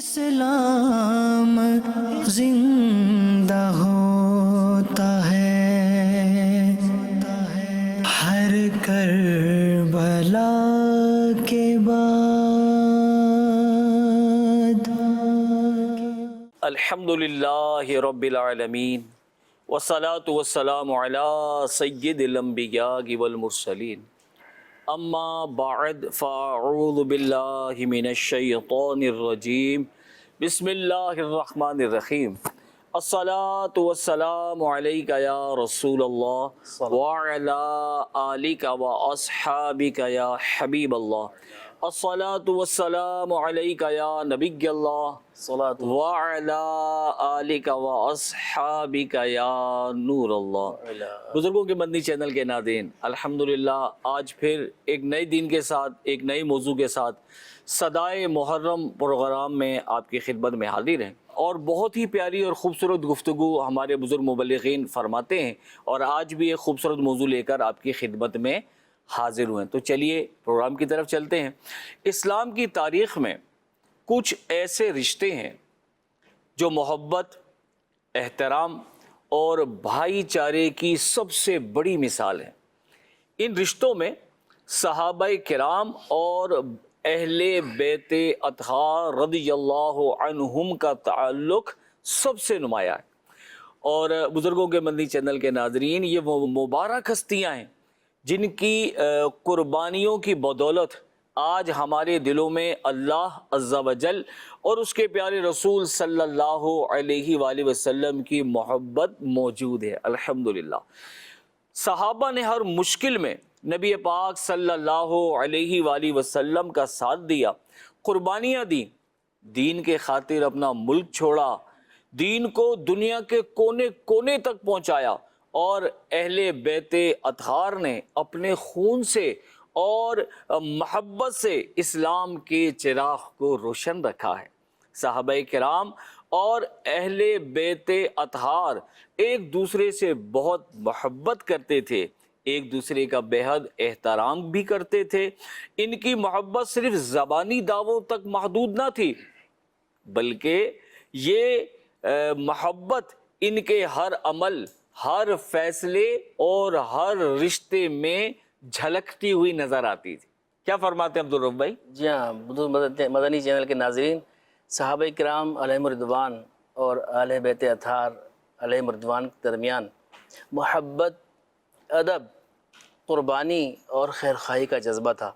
اسلام زندہ ہوتا ہے ہر کربلا کے بعد۔ الحمدللہ رب العالمین والصلاة والسلام علی سید الانبیاء والمرسلین، اما بعد فاعوذ باللہ من الشیطان الرجیم، بسم اللہ الرحمن الرحیم۔ الصلاة والسلام علیک یا رسول اللہ وعلی آلک واصحابک یا حبیب اللہ۔ الصلاة والسلام علیک یا نبی اللہ وعلی آلک واصحابک یا نور اللہ۔ بزرگوں کے مدنی چینل کے ناظرین، الحمدللہ آج پھر ایک نئے دن کے ساتھ، ایک نئے موضوع کے ساتھ صدائے محرم پروگرام میں آپ کی خدمت میں حاضر ہیں، اور بہت ہی پیاری اور خوبصورت گفتگو ہمارے بزرگ مبلغین فرماتے ہیں، اور آج بھی ایک خوبصورت موضوع لے کر آپ کی خدمت میں حاضر ہوئے ہیں۔ تو چلیے پروگرام کی طرف چلتے ہیں۔ اسلام کی تاریخ میں کچھ ایسے رشتے ہیں جو محبت، احترام اور بھائی چارے کی سب سے بڑی مثال ہے۔ ان رشتوں میں صحابہ کرام اور اہل بیت اطہار رضی اللہ عنہم کا تعلق سب سے نمایاں ہے۔ اور بزرگوں کے مدنی چینل کے ناظرین، یہ وہ مبارک ہستیاں ہیں جن کی قربانیوں کی بدولت آج ہمارے دلوں میں اللہ عز و جل اور اس کے پیارے رسول صلی اللہ علیہ وآلہ وسلم کی محبت موجود ہے۔ الحمدللہ صحابہ نے ہر مشکل میں نبی پاک صلی اللہ علیہ وآلہ وسلم کا ساتھ دیا، قربانیاں دیں، دین کے خاطر اپنا ملک چھوڑا، دین کو دنیا کے کونے کونے تک پہنچایا، اور اہل بیت اطہار نے اپنے خون سے اور محبت سے اسلام کے چراغ کو روشن رکھا ہے۔ صحابہ کرام اور اہل بیت اطہار ایک دوسرے سے بہت محبت کرتے تھے، ایک دوسرے کا بے حد احترام بھی کرتے تھے۔ ان کی محبت صرف زبانی دعووں تک محدود نہ تھی، بلکہ یہ محبت ان کے ہر عمل، ہر فیصلے اور ہر رشتے میں جھلکتی ہوئی نظر آتی تھی۔ کیا فرماتے ہیں عبدالرب بھائی؟ جی ہاں، مدنی چینل کے ناظرین، صحابہ کرام علیہم رضوان اور اہل بیت اطہار علیہم رضوان کے درمیان محبت، ادب، قربانی اور خیرخواہی کا جذبہ تھا۔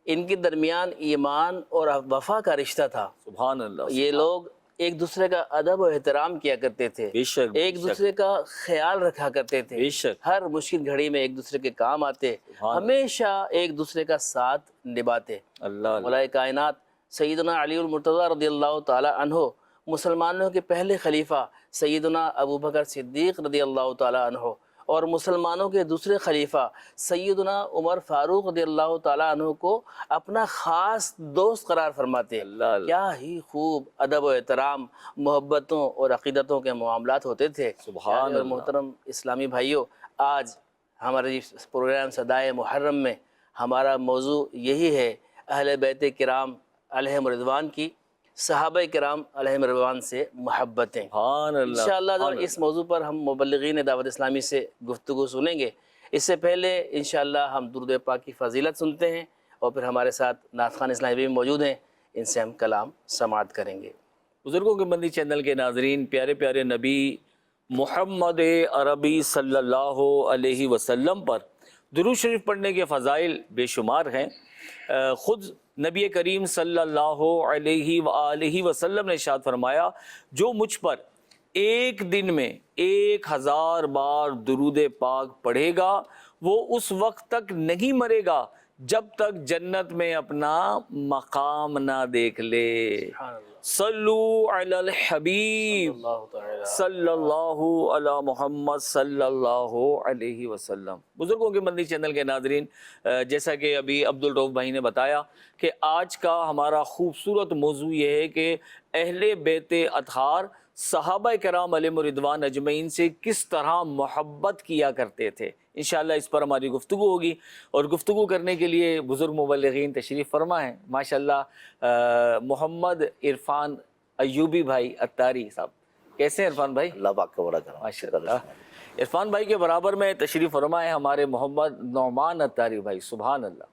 ان کے درمیان ایمان اور وفا کا رشتہ تھا۔ سبحان اللہ۔ یہ لوگ ایک دوسرے کا ادب و احترام کیا کرتے تھے، بے شک، ایک دوسرے کا خیال رکھا کرتے تھے، بے شک، ہر مشکل گھڑی میں ایک دوسرے کے کام آتے، ہمیشہ ایک دوسرے کا ساتھ نبھاتے۔ اللہ مولا کائنات سیدنا علی المرتضیٰ رضی اللہ تعالی عنہ، مسلمانوں کے پہلے خلیفہ سیدنا ابوبکر صدیق رضی اللہ تعالی عنہ، اور مسلمانوں کے دوسرے خلیفہ سیدنا عمر فاروق رضی اللہ تعالیٰ عنہ کو اپنا خاص دوست قرار فرماتے۔ کیا ہی خوب ادب و احترام، محبتوں اور عقیدتوں کے معاملات ہوتے تھے۔ سبحان اللہ۔ محترم اسلامی بھائیوں، آج ہمارے پروگرام صدائے محرم میں ہمارا موضوع یہی ہے، اہل بیت کرام علیہم رضوان کی صحابہ کرام علیہم رضوان سے محبتیں۔ سبحان اللہ۔ انشاءاللہ اس موضوع پر ہم مبلغین دعوت اسلامی سے گفتگو سنیں گے۔ اس سے پہلے انشاءاللہ ہم درود پاک کی فضیلت سنتے ہیں، اور پھر ہمارے ساتھ نعت خوان اسلامی بھی موجود ہیں، ان سے ہم کلام سماعت کریں گے۔ بزرگوں کے مدنی چینل کے ناظرین، پیارے پیارے نبی محمد عربی صلی اللہ علیہ وسلم پر درود شریف پڑھنے کے فضائل بے شمار ہیں۔ خود نبی کریم صلی اللہ علیہ وآلہ وسلم نے ارشاد فرمایا، جو مجھ پر ایک دن میں 1000 بار درود پاک پڑھے گا، وہ اس وقت تک نہیں مرے گا جب تک جنت میں اپنا مقام نہ دیکھ لے۔ صلو علی الحبیب صلی اللہ علی محمد صلی اللہ علیہ وسلم۔ بزرگوں کے مدنی چینل کے ناظرین، جیسا کہ ابھی عبدالرؤف بھائی نے بتایا کہ آج کا ہمارا خوبصورت موضوع یہ ہے کہ اہل بیت اطہار صحابہ کرام علیہم رضوان اجمعین سے کس طرح محبت کیا کرتے تھے۔ انشاءاللہ اس پر ہماری گفتگو ہوگی، اور گفتگو کرنے کے لیے بزرگ مبلغین تشریف فرما ہیں۔ ماشاءاللہ محمد عرفان ایوبی بھائی اتاری صاحب، کیسے ہیں عرفان بھائی؟ اللہ پاک کا بڑا کرم. ماشاء اللہ. عرفان بھائی کے برابر میں تشریف فرما ہے ہمارے محمد نعمان اتاری بھائی. سبحان اللہ.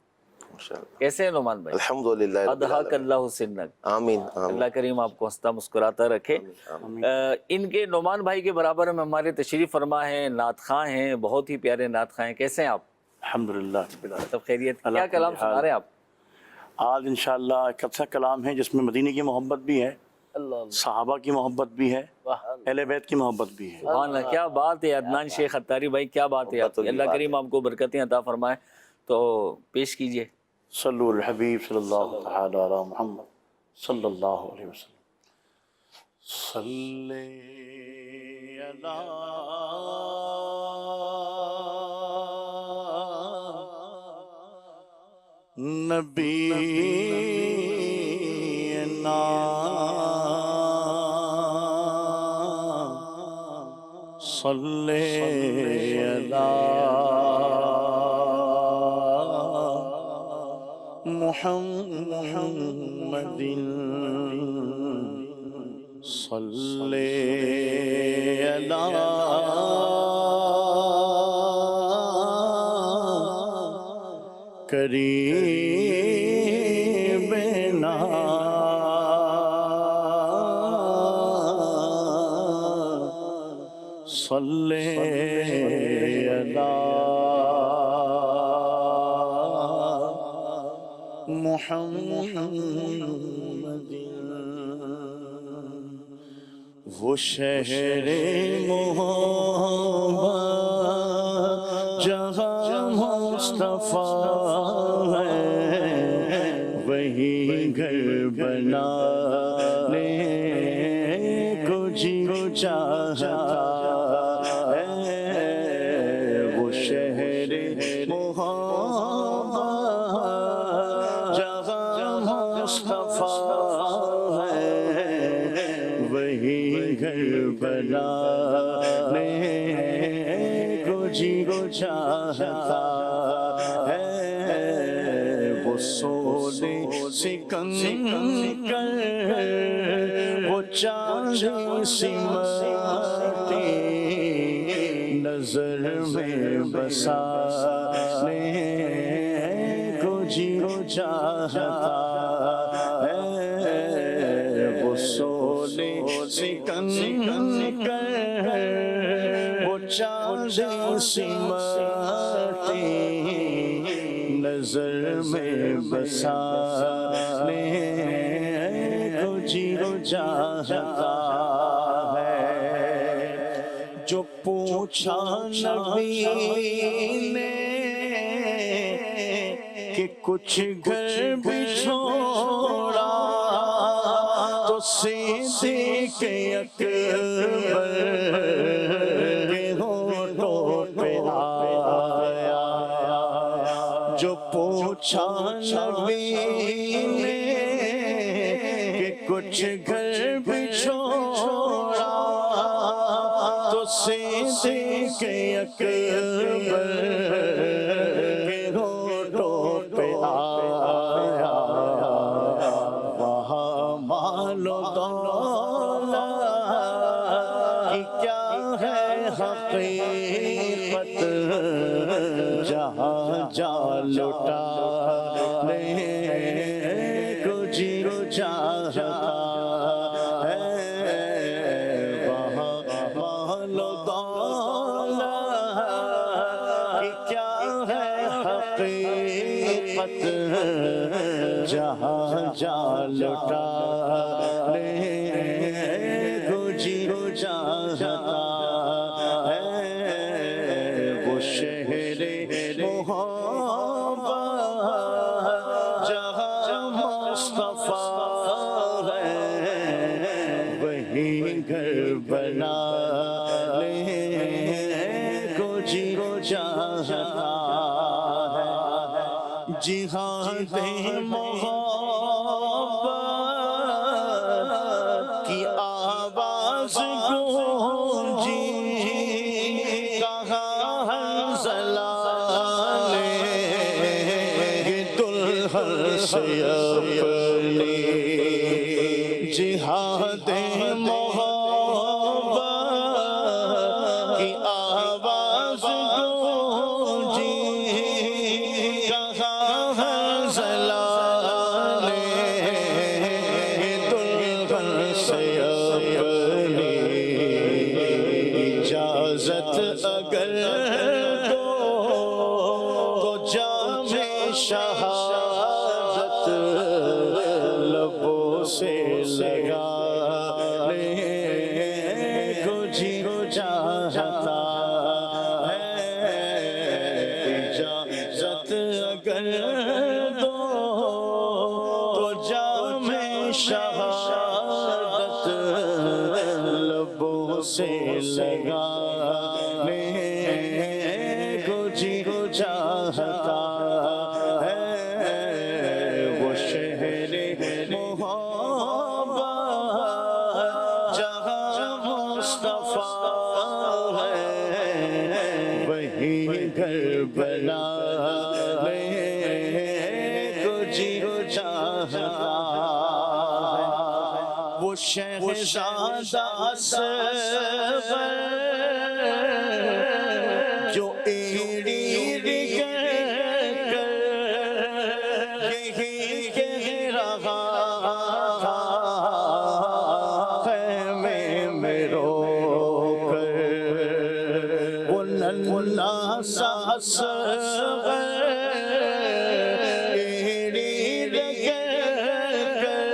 کیسے ہیں نعمان بھائی؟ الحمدللہ. اضحاک اللہ سنک. آمین. اللہ کریم آپ کو ہنستا مسکراتا رکھے. ان کے نعمان بھائی کے برابر میں ہمارے تشریف فرما ہیں نعت خواں ہیں، بہت ہی پیارے نعت خواں ہیں. کیسے ہیں آپ؟ الحمدللہ. سب خیریت؟ کیا کلام سنا رہے ہیں آپ؟ آج انشاءاللہ ایک اچھا کلام ہے جس میں مدینے کی محبت بھی ہے، اللہ صحابہ کی محبت بھی ہے، اہل بیت کی محبت بھی ہے. سبحان اللہ. کیا بات ہے عدنان شیخ اتاری بھائی، کیا بات ہے آپ کی. اللہ کریم آپ کو برکتیں عطا فرمائے. تو پیش کیجئے. صلو الحبیب صلی اللہ تعالی علی محمد صلی اللہ علیہ وسلم. صلی علی نبینا صلی علی محمد صلی علی قریبنا صلی علی محمد. وہ شہر محبت جہاں مصطفیٰ ہے، وہی گھر بنانے کو جی چاہتا ہے. وہ شہر محبت جہاں مصطفیٰ ہے، وہی گھر بنانے کو جی چاہتا ہے. وہ سونے سکندر وہ چاندی سمتی نظر میں بسانے کو جی چاہتا ہے. وہ سونے سکندر وہ چاندی سمتی نظر میں بسانے کو جی چاہتا ہے. جو پوچھا نبی نے کہ کچھ گھر بھی چھوڑا، تو صدیق اکبر کے ہونٹوں پہ آیا. جو پوچھا نبی نے کہ کچھ گھر بھی چھوڑا، تو صدیق اکبر کے ہونٹوں پہ آیا. وہاں مال و دولت کی کیا ہے حقیقت، جہاں جا لٹانے کو جی چاہتا ہے. وہاں مال و دولت کی کیا ہے حقیقت، جہاں جا لٹانے کو جی چاہتا ہے. وہ شہر محبت جہاں مصطفیٰ ہے، وہی گھر بنانے کو جی چاہتا ہے. جہاد محبت کی آواز گونجی، کہاں حنظلہ نے دلہن سے اپنی جہاد جہاد محبت کی آواز گونجی کہاں ہے زلانے دلہن سے اپنی اجازت اگر دو تو جام شہادت لبوں سے لگانے کو جی چاہتا ہے اجازت اگر دو تو جام شہادت لبوں سے لگانے کو جی چاہتا ہے وہ شہر محبت جہاں مصطفیٰ ہے وہی گھر بنانے کو جی چاہتا ہے وہ شہزادہ صبر جو ایڑی رگڑ کر یہی کہہ رہا خیمے میں رو کر وہ ننھا سا صغیر ایڑی رگڑ کر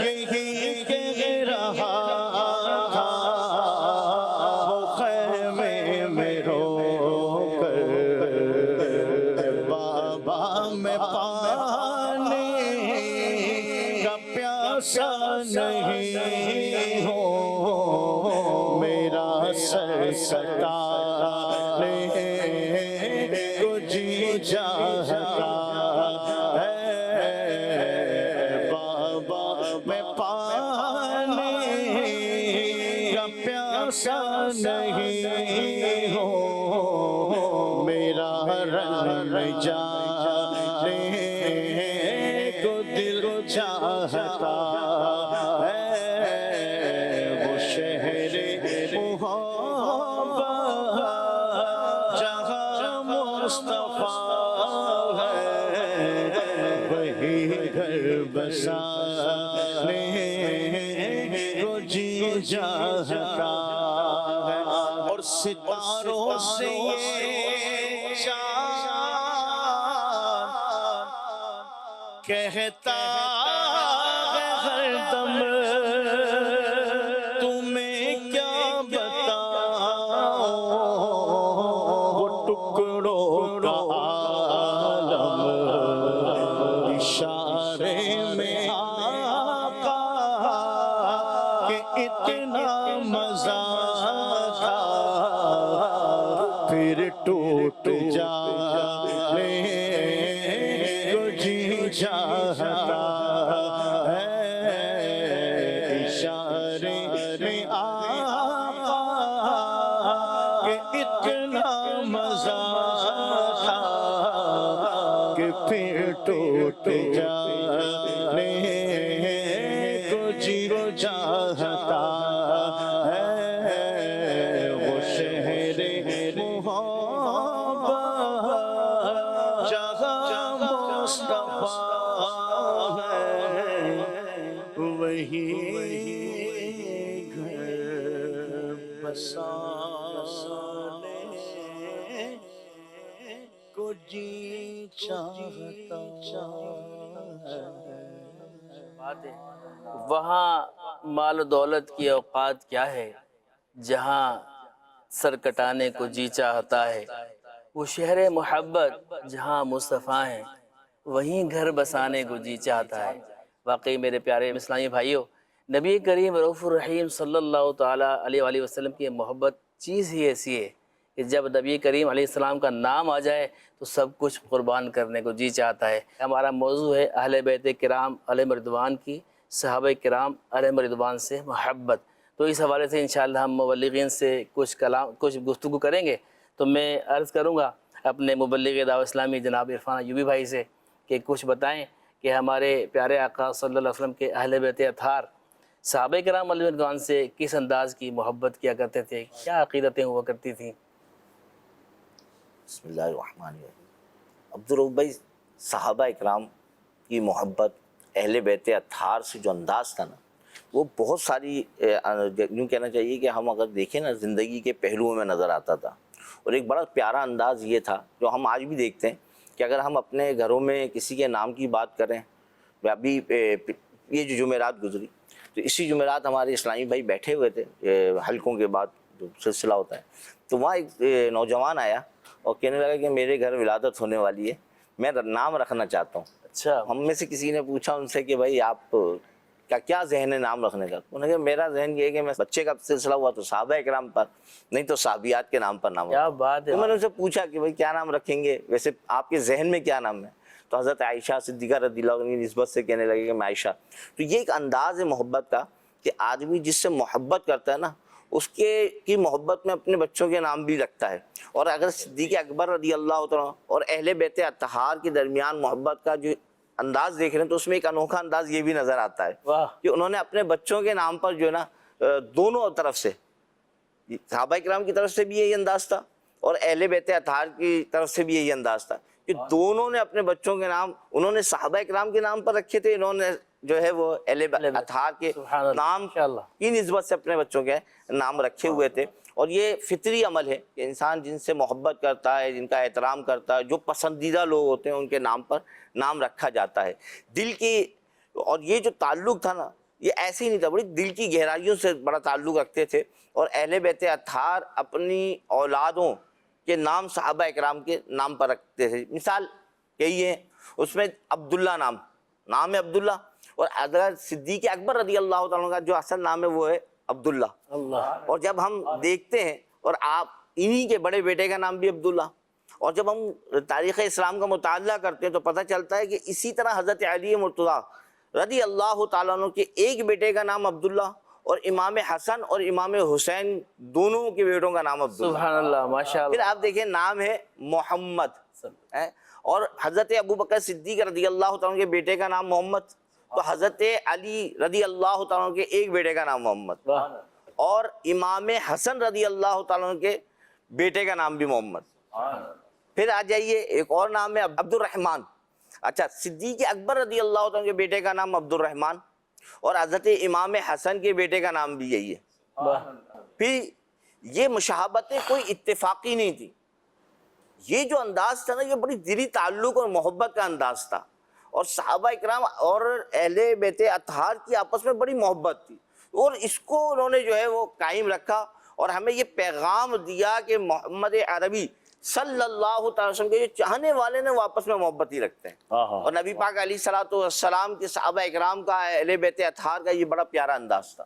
یہی کہہ رہا تھا وہ خیمے میں رو کر بابا میں پانی کا پیاسا نہیں ہوں میرا سر کٹانے کو جی چاہتا ہے بابا میں پانی کا پیاسا نہیں ہوں میرا رنگ جانے کو دل چاہتا ہے وہ شہر محبت جہاں مصطفیٰ ہے وہی گھر بسانے کو جی چاہتا ہے اور ستاروں سے یہ چاند کہتا ہے ہر دم تمہیں کیا بتاؤں وہ ٹکڑوں کا عالم اشارے میں آقا کہ اتنا مزہ تھا پھر ٹوٹ جانے کو جی چاہتا ہے اشارے میں آقا کہ اتنا مزہ تھا کہ پھر ٹوٹ جانے کو جی چاہتا ہے وہ شہر محبت جہاں مصطفیٰ ہے وہی گھر بسانے کو جی چاہتا ہے وہاں مال و دولت کی اوقات کیا ہے جہاں سر کٹانے کو جی چاہتا ہے وہ شہر محبت جہاں مصطفیٰ ہیں وہیں گھر بسانے کو جی چاہتا ہے۔ واقعی میرے پیارے اسلامی بھائیوں، نبی کریم رؤوف الرحیم صلی اللہ تعالیٰ علیہ وآلہ وسلم کی محبت چیز ہی ایسی ہے کہ جب نبی کریم علیہ السلام کا نام آ جائے تو سب کچھ قربان کرنے کو جی چاہتا ہے۔ ہمارا موضوع ہے اہل بیت کرام علیہم رضوان کی، صحابہ کرام علیہم رضوان سے محبت۔ تو اس حوالے سے انشاءاللہ ہم مبلغین سے کچھ گفتگو کریں گے۔ تو میں عرض کروں گا اپنے مبلغ دعوت اسلامی جناب عرفان ایوبی بھائی سے کہ کچھ بتائیں کہ ہمارے پیارے آقا صلی اللہ علیہ وسلم کے اہل بیت اطہار صحابہ کرام علیہ رضوان سے کس انداز کی محبت کیا کرتے تھے، کیا عقیدتیں ہوا کرتی تھیں؟ بسم اللہ الرحمن الرحیم۔ عبدالرؤف بھائی، صحابہ اکرام کی محبت، اہل بیت اطہار سے جو انداز تھا نا، وہ بہت ساری یوں کہنا چاہیے کہ ہم اگر دیکھیں نا زندگی کے پہلوؤں میں نظر آتا تھا، اور ایک بڑا پیارا انداز یہ تھا جو ہم آج بھی دیکھتے ہیں کہ اگر ہم اپنے گھروں میں کسی کے نام کی بات کریں، ابھی یہ جو جمعرات گزری تو اسی جمعرات ہمارے اسلامی بھائی بیٹھے ہوئے تھے حلقوں کے بعد جو سلسلہ ہوتا ہے، تو وہاں ایک نوجوان آیا اور کہنے لگا کہ میرے گھر ولادت ہونے والی ہے، میں نام رکھنا چاہتا ہوں۔ اچھا، ہم میں سے کسی نے پوچھا ان سے کہ بھائی آپ کا کیا ذہن ہے نام رکھنے کا؟ انہوں نے کہا میرا ذہن یہ ہے کہ میں بچے کا سلسلہ ہوا تو صحابہ اکرام پر، نہیں تو صحابیات کے نام پر نام کیا رکھا۔ بات ہے! تو میں نے ان سے پوچھا کہ بھائی کیا نام رکھیں گے، ویسے آپ کے ذہن میں کیا نام ہے؟ تو حضرت عائشہ صدیقہ رضی اللہ عنہ کی نسبت سے کہنے لگے کہ میں عائشہ۔ تو یہ ایک انداز ہے محبت کا کہ آدمی جس سے محبت کرتا ہے نا، اس کی محبت میں اپنے بچوں کے نام بھی رکھتا ہے۔ اور اگر صدیق اکبر رضی اللہ عنہ اور اہل بیت اطہار کے درمیان محبت کا جو انداز دیکھ رہے ہیں تو اس میں ایک انوکھا انداز یہ بھی نظر آتا ہے واہ، کہ انہوں نے اپنے بچوں کے نام پر جو ہے نا دونوں طرف سے، صحابہ کرام کی طرف سے بھی یہی انداز تھا اور اہل بیت اطہار کی طرف سے بھی یہی انداز تھا کہ دونوں نے اپنے بچوں کے نام انہوں نے صحابہ کرام کے نام پر رکھے تھے، انہوں نے جو ہے وہ اہل اطہار کے سبحان اللہ، نام ماشاءاللہ۔ کی نسبت سے اپنے بچوں کے نام رکھے ہوئے تھے۔ اور یہ فطری عمل ہے کہ انسان جن سے محبت کرتا ہے، جن کا احترام کرتا ہے، جو پسندیدہ لوگ ہوتے ہیں ان کے نام پر نام رکھا جاتا ہے۔ دل کی، اور یہ جو تعلق تھا نا یہ ایسے ہی نہیں تھا، بڑی دل کی گہرائیوں سے بڑا تعلق رکھتے تھے، اور اہل بیت اطہار اپنی اولادوں کے نام صحابہ اکرام کے نام پر رکھتے تھے۔ مثال یہی ہے، اس میں عبداللہ نام ہے عبداللہ، اور حضرت صدیق اکبر رضی اللہ تعالیٰ کا جو اصل نام ہے وہ ہے عبداللہ۔ اللہ، اور جب ہم دیکھتے ہیں اور آپ انہی کے بڑے بیٹے کا نام بھی عبداللہ، اور جب ہم تاریخ اسلام کا مطالعہ کرتے ہیں تو پتہ چلتا ہے کہ اسی طرح حضرت علی مرتضیٰ رضی اللہ تعالیٰ عنہ کے ایک بیٹے کا نام عبداللہ، اور امام حسن اور امام حسین دونوں کے بیٹوں کا نام عبداللہ۔ سبحان اللہ، ماشاء پھر اللہ۔ آپ دیکھیں نام ہے محمد، اور حضرت ابو بکر صدیق رضی اللہ تعالیٰ عنہ کے بیٹے کا نام محمد، تو حضرت علی رضی اللہ تعالیٰ عنہ کے ایک بیٹے کا نام محمد، واہ، اور امام حسن رضی اللہ تعالیٰ عنہ کے بیٹے کا نام بھی محمد۔ پھر آ جائیے ایک اور نام ہے عبد الرحمن۔ اچھا، صدیق اکبر رضی اللہ تعالیٰ عنہ کے بیٹے کا نام عبد الرحمن، اور حضرت امام حسن کے بیٹے کا نام بھی یہی ہے۔ واہ، پھر یہ مشابہتیں کوئی اتفاقی نہیں تھی، یہ جو انداز تھا نا یہ بڑی دلی تعلق اور محبت کا انداز تھا، اور صحابہ اکرام اور اہل بیت اطہار کی آپس میں بڑی محبت تھی، اور اس کو انہوں نے جو ہے وہ قائم رکھا، اور ہمیں یہ پیغام دیا کہ محمد عربی صلی اللہ تعالی وسلم کے جو چاہنے والے نے وہ آپس میں محبت ہی رکھتے ہیں۔ اور نبی پاک علیہ الصلوۃ والسلام کے صحابہ اکرام کا، اہل بیت اطہار کا یہ بڑا پیارا انداز تھا۔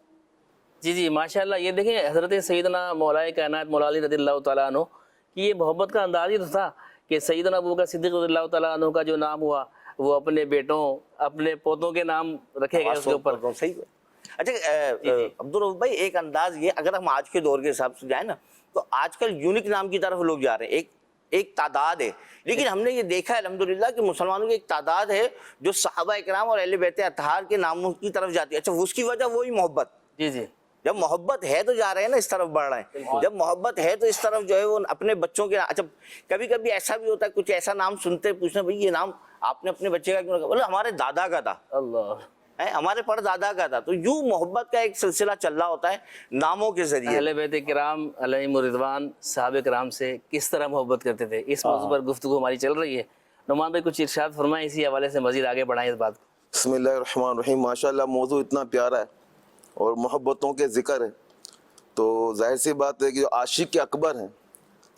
جی جی، ماشاءاللہ۔ یہ دیکھیں حضرت سیدنا مولا کائنات مولا علی رضی اللہ تعالیٰ عنہ کی یہ محبت کا انداز ہی تو تھا کہ سیدنا ابو بکر صدیق رضی اللہ تعالیٰ عنہ کا جو نام ہوا وہ اپنے بیٹوں، اپنے پوتوں کے نام رکھے گئے اس کے اوپر۔ صحیح ہے۔ اچھا عبدالرؤف بھائی، ایک انداز یہ اگر ہم آج کے دور کے حساب سے جائیں نا تو آج کل یونک نام کی طرف لوگ جا رہے ہیں، ایک تعداد ہے، لیکن ہم نے یہ دیکھا ہے الحمدللہ کہ مسلمانوں کی ایک تعداد ہے جو صحابہ اکرام اور اہل بیت اطہار کے ناموں کی طرف جاتی ہے۔ اچھا، اس کی وجہ وہی محبت، جی جی، جب محبت ہے تو جا رہے ہیں نا، اس طرف بڑھ رہے ہیں، جب محبت ہے تو اس طرف جو ہے وہ اپنے بچوں کے۔ اچھا، کبھی کبھی ایسا بھی ہوتا ہے، کچھ ایسا نام سنتے پوچھنا بھائی یہ نام آپ نے اپنے بچے کا کیوں رکھا؟ بولے ہمارے دادا کا تھا، اللہ، ہمارے پردادا کا تھا۔ تو یوں محبت کا ایک سلسلہ چل رہا ہوتا ہے ناموں کے ذریعے۔ اہل بیت کرام علیہم الرضوان صحابہ کرام سے کس طرح محبت کرتے تھے، اس موضوع پر گفتگو ہماری چل رہی ہے۔ نعمان بھائی کچھ ارشاد فرمائیں، اسی حوالے سے مزید آگے بڑھائیں اس بات کو۔ بسم اللہ الرحمن الرحیم۔ ماشاءاللہ موضوع اتنا پیارا ہے اور محبتوں کے ذکر ہے، تو ظاہر سی بات ہے کہ جو عاشق اکبر ہیں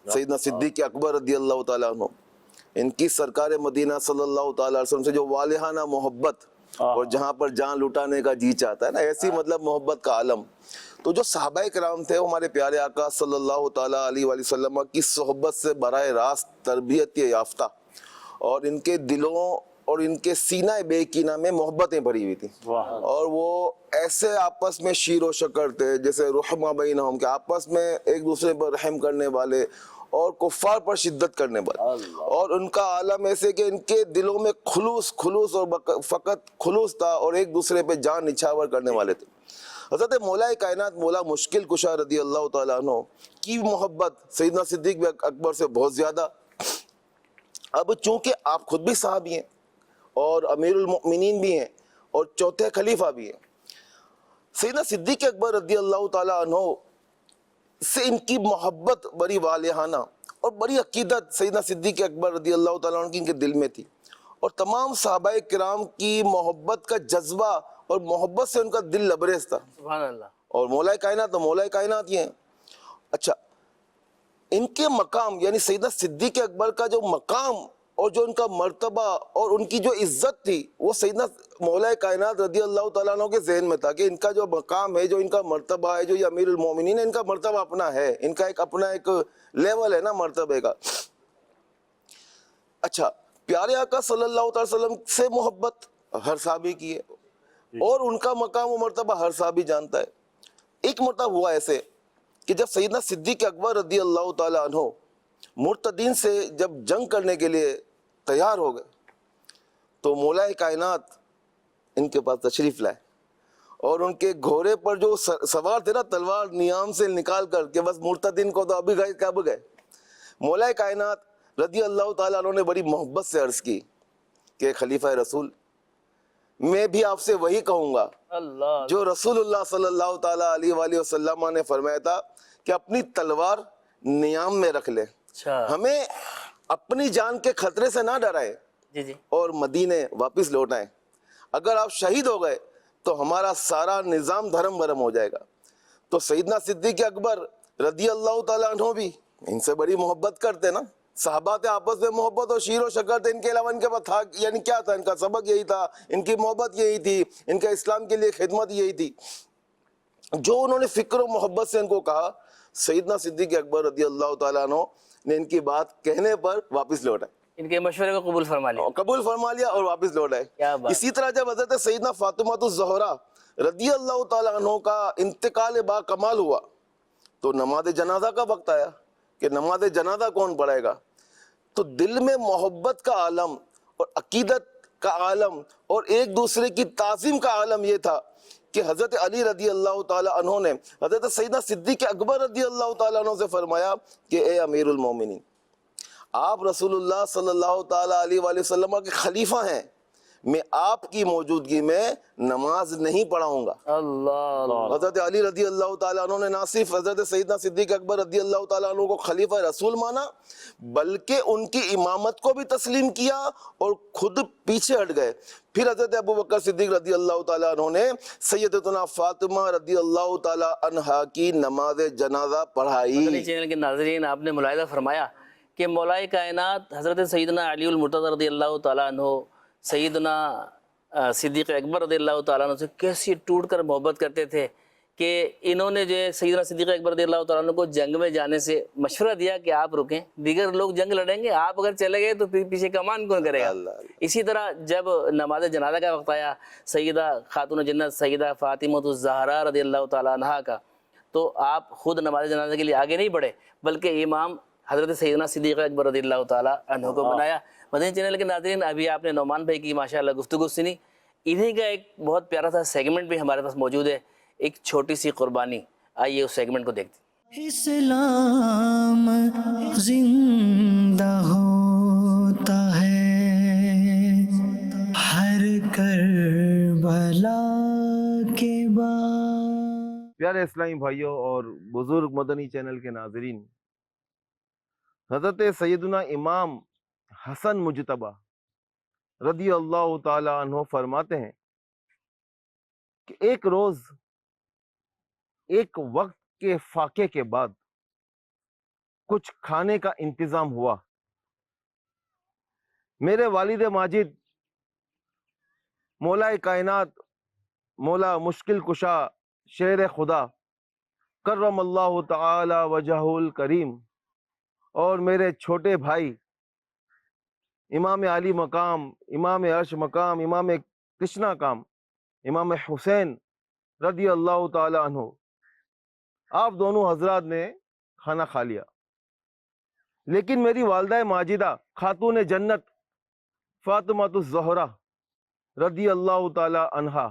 سیدنا صدیق اکبر رضی اللہ تعالیٰ عنہ، ان کی سرکار مدینہ صلی اللہ تعالیٰ علیہ وسلم سے جو والہانہ محبت اور جہاں پر جان لٹانے کا جی چاہتا ہے نا، ایسی مطلب محبت کا عالم۔ تو جو صحابہ کرام تھے وہ ہمارے پیارے آقا صلی اللہ تعالیٰ علیہ وآلہ وسلم کی صحبت سے براہ راست تربیت یافتہ، اور ان کے دلوں اور ان کے سینہ بے کینہ میں محبتیں بھری ہوئی تھیں، اور وہ ایسے آپس میں شیر و شکر تھے جیسے رحمہ بینہم، کہ آپس میں ایک دوسرے پر رحم کرنے والے، اور کفار پر شدت کرنے والے، اور ان کا عالم ایسے کہ ان کے دلوں میں خلوص اور فقط خلوص تھا، اور ایک دوسرے پہ جان نچھاور کرنے والے تھے۔ حضرت مولا کائنات مولا مشکل کشا رضی اللہ تعالیٰ عنہ کی محبت سیدنا صدیق اکبر سے بہت زیادہ۔ اب چونکہ آپ خود بھی صحابی ہیں اور امیر المؤمنین بھی ہیں اور چوتھے خلیفہ بھی ہیں، سیدنا صدیق اکبر رضی اللہ تعالیٰ عنہ سے ان کی محبت بڑی والہانہ اور بڑی عقیدت سیدنا صدیق اکبر رضی اللہ تعالیٰ عنہ کی ان کے دل میں تھی، اور تمام صحابہ کرام کی محبت کا جذبہ اور محبت سے ان کا دل لبریز تھا۔ سبحان اللہ۔ اور مولا کائنات تو مولا کائنات ہی ہیں۔ اچھا، ان کے مقام یعنی سیدنا صدیق اکبر کا جو مقام اور جو ان کا مرتبہ اور ان کی جو عزت تھی، وہ سیدنا مولا کائنات رضی اللہ تعالیٰ عنہ کے ذہن میں تھا کہ ان کا جو مقام ہے، جو ان کا مرتبہ ہے، جو یہ امیر المومنین ہے، ان کا مرتبہ اپنا ہے، ان کا ایک اپنا ایک لیول ہے نا مرتبے کا۔ اچھا، پیارے آقا صلی اللہ تعالی وسلم سے محبت ہر صحابی کی ہے، اور ان کا مقام و مرتبہ ہر صحابی جانتا ہے۔ ایک مرتبہ ہوا ایسے کہ جب سیدنا صدیق اکبر رضی اللہ تعالیٰ عنہ مرتدین سے جب جنگ کرنے کے لیے تیار ہو گئے، تو مولا کائنات ان کے پاس تشریف لائے، اور ان کے گھوڑے پر جو سوار تھے نا، تلوار نیام سے نکال کر کے بس مرتدین کو تو ابھی گئے کب گئے۔ مولا کائنات رضی اللہ تعالیٰ عنہ نے بڑی محبت سے عرض کی کہ خلیفہ رسول، میں بھی آپ سے وہی کہوں گا اللہ جو رسول اللہ صلی اللہ تعالیٰ علیہ وآلہ وسلم نے فرمایا تھا کہ اپنی تلوار نیام میں رکھ لیں، اچھا ہمیں اپنی جان کے خطرے سے نہ ڈرائے جی جی اور مدینے واپس لوٹ آئیں۔ اگر آپ شہید ہو گئے تو ہمارا سارا نظام دھرم برم ہو جائے گا۔ تو سیدنا صدیق اکبر رضی اللہ تعالیٰ عنہ بھی ان سے بڑی محبت کرتے نا، صحابہ تھے، آپس میں محبت اور شیر و شکر تھے، ان کے علاوہ ان کے پاس تھا یعنی کیا تھا؟ ان کا سبق یہی تھا، ان کی محبت یہی تھی، ان کا اسلام کے لیے خدمت یہی تھی۔ جو انہوں نے فکر و محبت سے ان کو کہا، سیدنا صدیق اکبر رضی اللہ تعالیٰ عنہ نے ان کی بات کہنے پر واپس لوٹ آئے، ان کے مشورے کو قبول فرما لیا۔ قبول فرما لیا اور واپس لوٹ آئے۔ کیا بات۔ اسی طرح جب حضرت سیدنا فاطمہ الزہرا رضی اللہ تعالیٰ عنہ کا انتقال با کمال ہوا، تو نماز جنازہ کا وقت آیا کہ نماز جنازہ کون پڑھائے گا، تو دل میں محبت کا عالم اور عقیدت کا عالم اور ایک دوسرے کی تعظیم کا عالم یہ تھا کہ حضرت علی رضی اللہ تعالیٰ عنہ نے حضرت سیدنا صدیق اکبر رضی اللہ تعالیٰ عنہ سے فرمایا کہ اے امیر المومنین، آپ رسول اللہ صلی اللہ تعالیٰ علیہ وآلہ وسلم کے خلیفہ ہیں، میں آپ کی موجودگی میں نماز نہیں پڑھاؤں گا۔ اللہ حضرت علی رضی اللہ تعالیٰ عنہ نے نہ صرف حضرت سیدنا صدیق اکبر رضی اللہ تعالیٰ عنہ کو خلیفہ رسول مانا، بلکہ ان کی امامت کو بھی تسلیم کیا اور خود پیچھے ہٹ گئے۔ پھر حضرت ابو بکر صدیق رضی اللہ تعالیٰ عنہ نے سیدتنا فاطمہ رضی اللہ تعالیٰ عنہا کی نماز جنازہ پڑھائی۔ مدنی چینل کے ناظرین، آپ نے ملاحظہ فرمایا کہ مولا کائنات حضرت سیدنا علی المرتضی رضی اللہ تعالیٰ عنہ سیدنا صدیق اکبر رضی اللہ تعالیٰ عنہ سے کیسی ٹوٹ کر محبت کرتے تھے کہ انہوں نے جو ہے سیدنا صدیق اکبر رضی اللہ تعالیٰ عنہ کو جنگ میں جانے سے مشورہ دیا کہ آپ رکیں، دیگر لوگ جنگ لڑیں گے، آپ اگر چلے گئے تو پھر پیچھے کمان کون کرے گا۔ اسی طرح جب نماز جنازہ کا وقت آیا سیدہ خاتون جنت سیدہ فاطمہ الزہرا رضی اللہ تعالیٰ عنہا کا، تو آپ خود نماز جنازہ کے لیے آگے نہیں بڑھے بلکہ امام حضرت سیدنا صدیق اکبر رضی اللہ تعالیٰ عنہ کو بنایا۔ مدنی چینل کے ناظرین، ابھی آپ نے نعمان بھائی کی ماشاءاللہ گفتگو سنی، انہی کا ایک بہت پیارا سا سیگمنٹ بھی ہمارے پاس موجود ہے، ایک چھوٹی سی قربانی، آئیے اس سیگمنٹ کو دیکھتے ہیں۔ اسلام زندہ ہوتا ہے ہر کربلا کے بعد۔ پیارے اسلامی بھائیوں اور بزرگ مدنی چینل کے ناظرین، حضرت سیدنا امام حسن مجتبی رضی اللہ تعالی عنہ فرماتے ہیں کہ ایک روز ایک وقت کے فاقے کے بعد کچھ کھانے کا انتظام ہوا۔ میرے والد ماجد مولا کائنات مولا مشکل کشا شیر خدا کرم اللہ تعالی وجہہ الکریم اور میرے چھوٹے بھائی امام علی مقام، امام عرش مقام، امام کشنا کام، امام حسین رضی اللہ تعالی عنہ، آپ دونوں حضرات نے کھانا کھا لیا۔ لیکن میری والدہ ماجدہ خاتون جنت فاطمہ الزہرا رضی اللہ تعالی عنہا،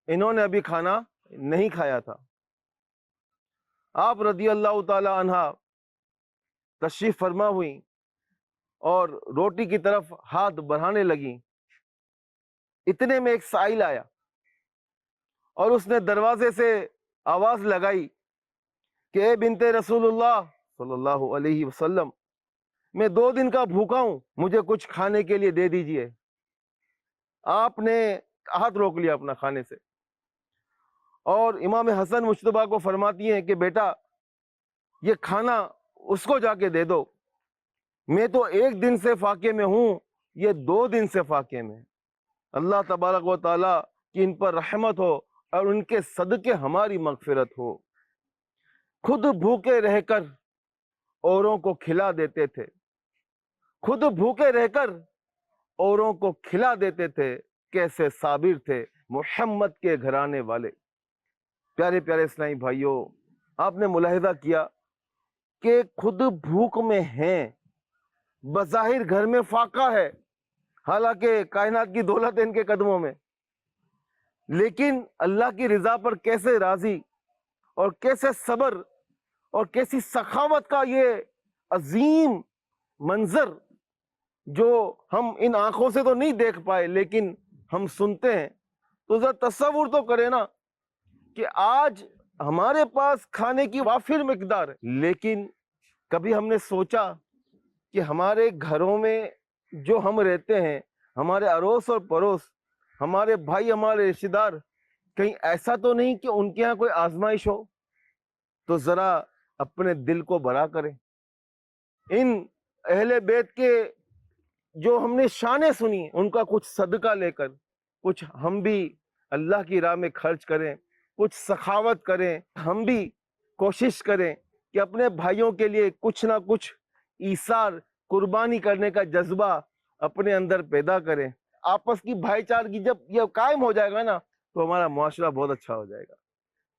انہوں نے ابھی کھانا نہیں کھایا تھا۔ آپ رضی اللہ تعالی عنہا تشریف فرما ہوئیں اور روٹی کی طرف ہاتھ بڑھانے لگیں، اتنے میں ایک سائل آیا اور اس نے دروازے سے آواز لگائی کہ اے بنت رسول اللہ صلی اللہ علیہ وسلم، میں 2 دن کا بھوکا ہوں، مجھے کچھ کھانے کے لیے دے دیجئے۔ آپ نے ہاتھ روک لیا اپنا کھانے سے اور امام حسن مجتبیٰ کو فرماتی ہیں کہ بیٹا یہ کھانا اس کو جا کے دے دو، میں تو 1 دن سے فاقے میں ہوں، یہ 2 دن سے فاقے میں۔ اللہ تبارک و تعالیٰ کی ان پر رحمت ہو اور ان کے صدقے ہماری مغفرت ہو۔ خود بھوکے رہ کر اوروں کو کھلا دیتے تھے، خود بھوکے رہ کر اوروں کو کھلا دیتے تھے، کیسے صابر تھے محمد کے گھرانے والے۔ پیارے پیارے اسلامی بھائیوں، آپ نے ملاحظہ کیا کہ خود بھوک میں ہیں، بظاہر گھر میں فاقہ ہے، حالانکہ کائنات کی دولت ہے ان کے قدموں میں، لیکن اللہ کی رضا پر کیسے راضی اور کیسے صبر اور کیسی سخاوت کا یہ عظیم منظر جو ہم ان آنکھوں سے تو نہیں دیکھ پائے لیکن ہم سنتے ہیں۔ تو ذرا تصور تو کریں نا کہ آج ہمارے پاس کھانے کی وافر مقدار ہے، لیکن کبھی ہم نے سوچا کہ ہمارے گھروں میں جو ہم رہتے ہیں، ہمارے اڑوس اور پڑوس، ہمارے بھائی، ہمارے رشتہ دار، کہیں ایسا تو نہیں کہ ان کے یہاں کوئی آزمائش ہو؟ تو ذرا اپنے دل کو بڑا کریں۔ ان اہل بیت کے جو ہم نے شانیں سنی، ان کا کچھ صدقہ لے کر کچھ ہم بھی اللہ کی راہ میں خرچ کریں، کچھ سخاوت کریں، ہم بھی کوشش کریں کہ اپنے بھائیوں کے لیے کچھ نہ کچھ ایثار، قربانی کرنے کا جذبہ اپنے اندر پیدا کریں۔ آپس کی بھائی چارگی جب یہ قائم ہو جائے گا نا تو ہمارا معاشرہ بہت اچھا ہو جائے گا۔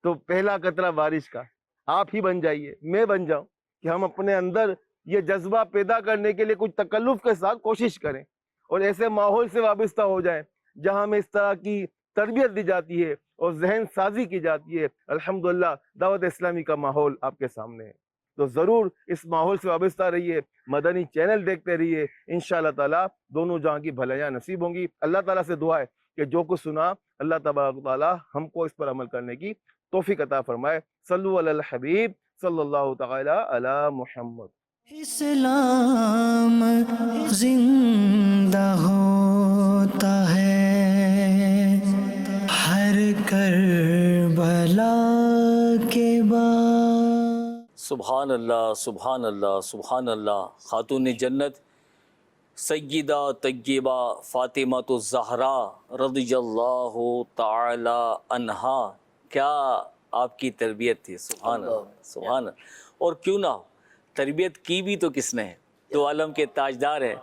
تو پہلا قطرہ بارش کا آپ ہی بن جائیے، میں بن جاؤں، کہ ہم اپنے اندر یہ جذبہ پیدا کرنے کے لیے کچھ تکلف کے ساتھ کوشش کریں اور ایسے ماحول سے وابستہ ہو جائیں جہاں ہمیں اس طرح کی تربیت دی جاتی ہے اور ذہن سازی کی جاتی ہے۔ الحمدللہ دعوت اسلامی کا ماحول آپ کے سامنے ہے، تو ضرور اس ماحول سے وابستہ رہیے، مدنی چینل دیکھتے رہیے، انشاءاللہ تعالیٰ دونوں جہاں کی بھلائیاں نصیب ہوں گی۔ اللہ تعالیٰ سے دعا ہے کہ جو کچھ سنا اللہ تبارک و تعالیٰ ہم کو اس پر عمل کرنے کی توفیق عطا فرمائے۔ صلو علی الحبیب صلی اللہ تعالیٰ علی محمد۔ اسلام زندہ ہوتا ہے ہر کربلا کے بعد۔ سبحان اللہ، سبحان اللہ، سبحان اللہ۔ خاتون جنت سیدہ طیبہ فاطمہ الزہرا رضی اللہ تعالی عنہا، کیا آپ کی تربیت تھی! سبحان اللہ، سبحان اللہ۔ اور کیوں نہ ہو، تربیت کی بھی تو کس نے ہے؟ دو عالم کے تاجدار ہیں،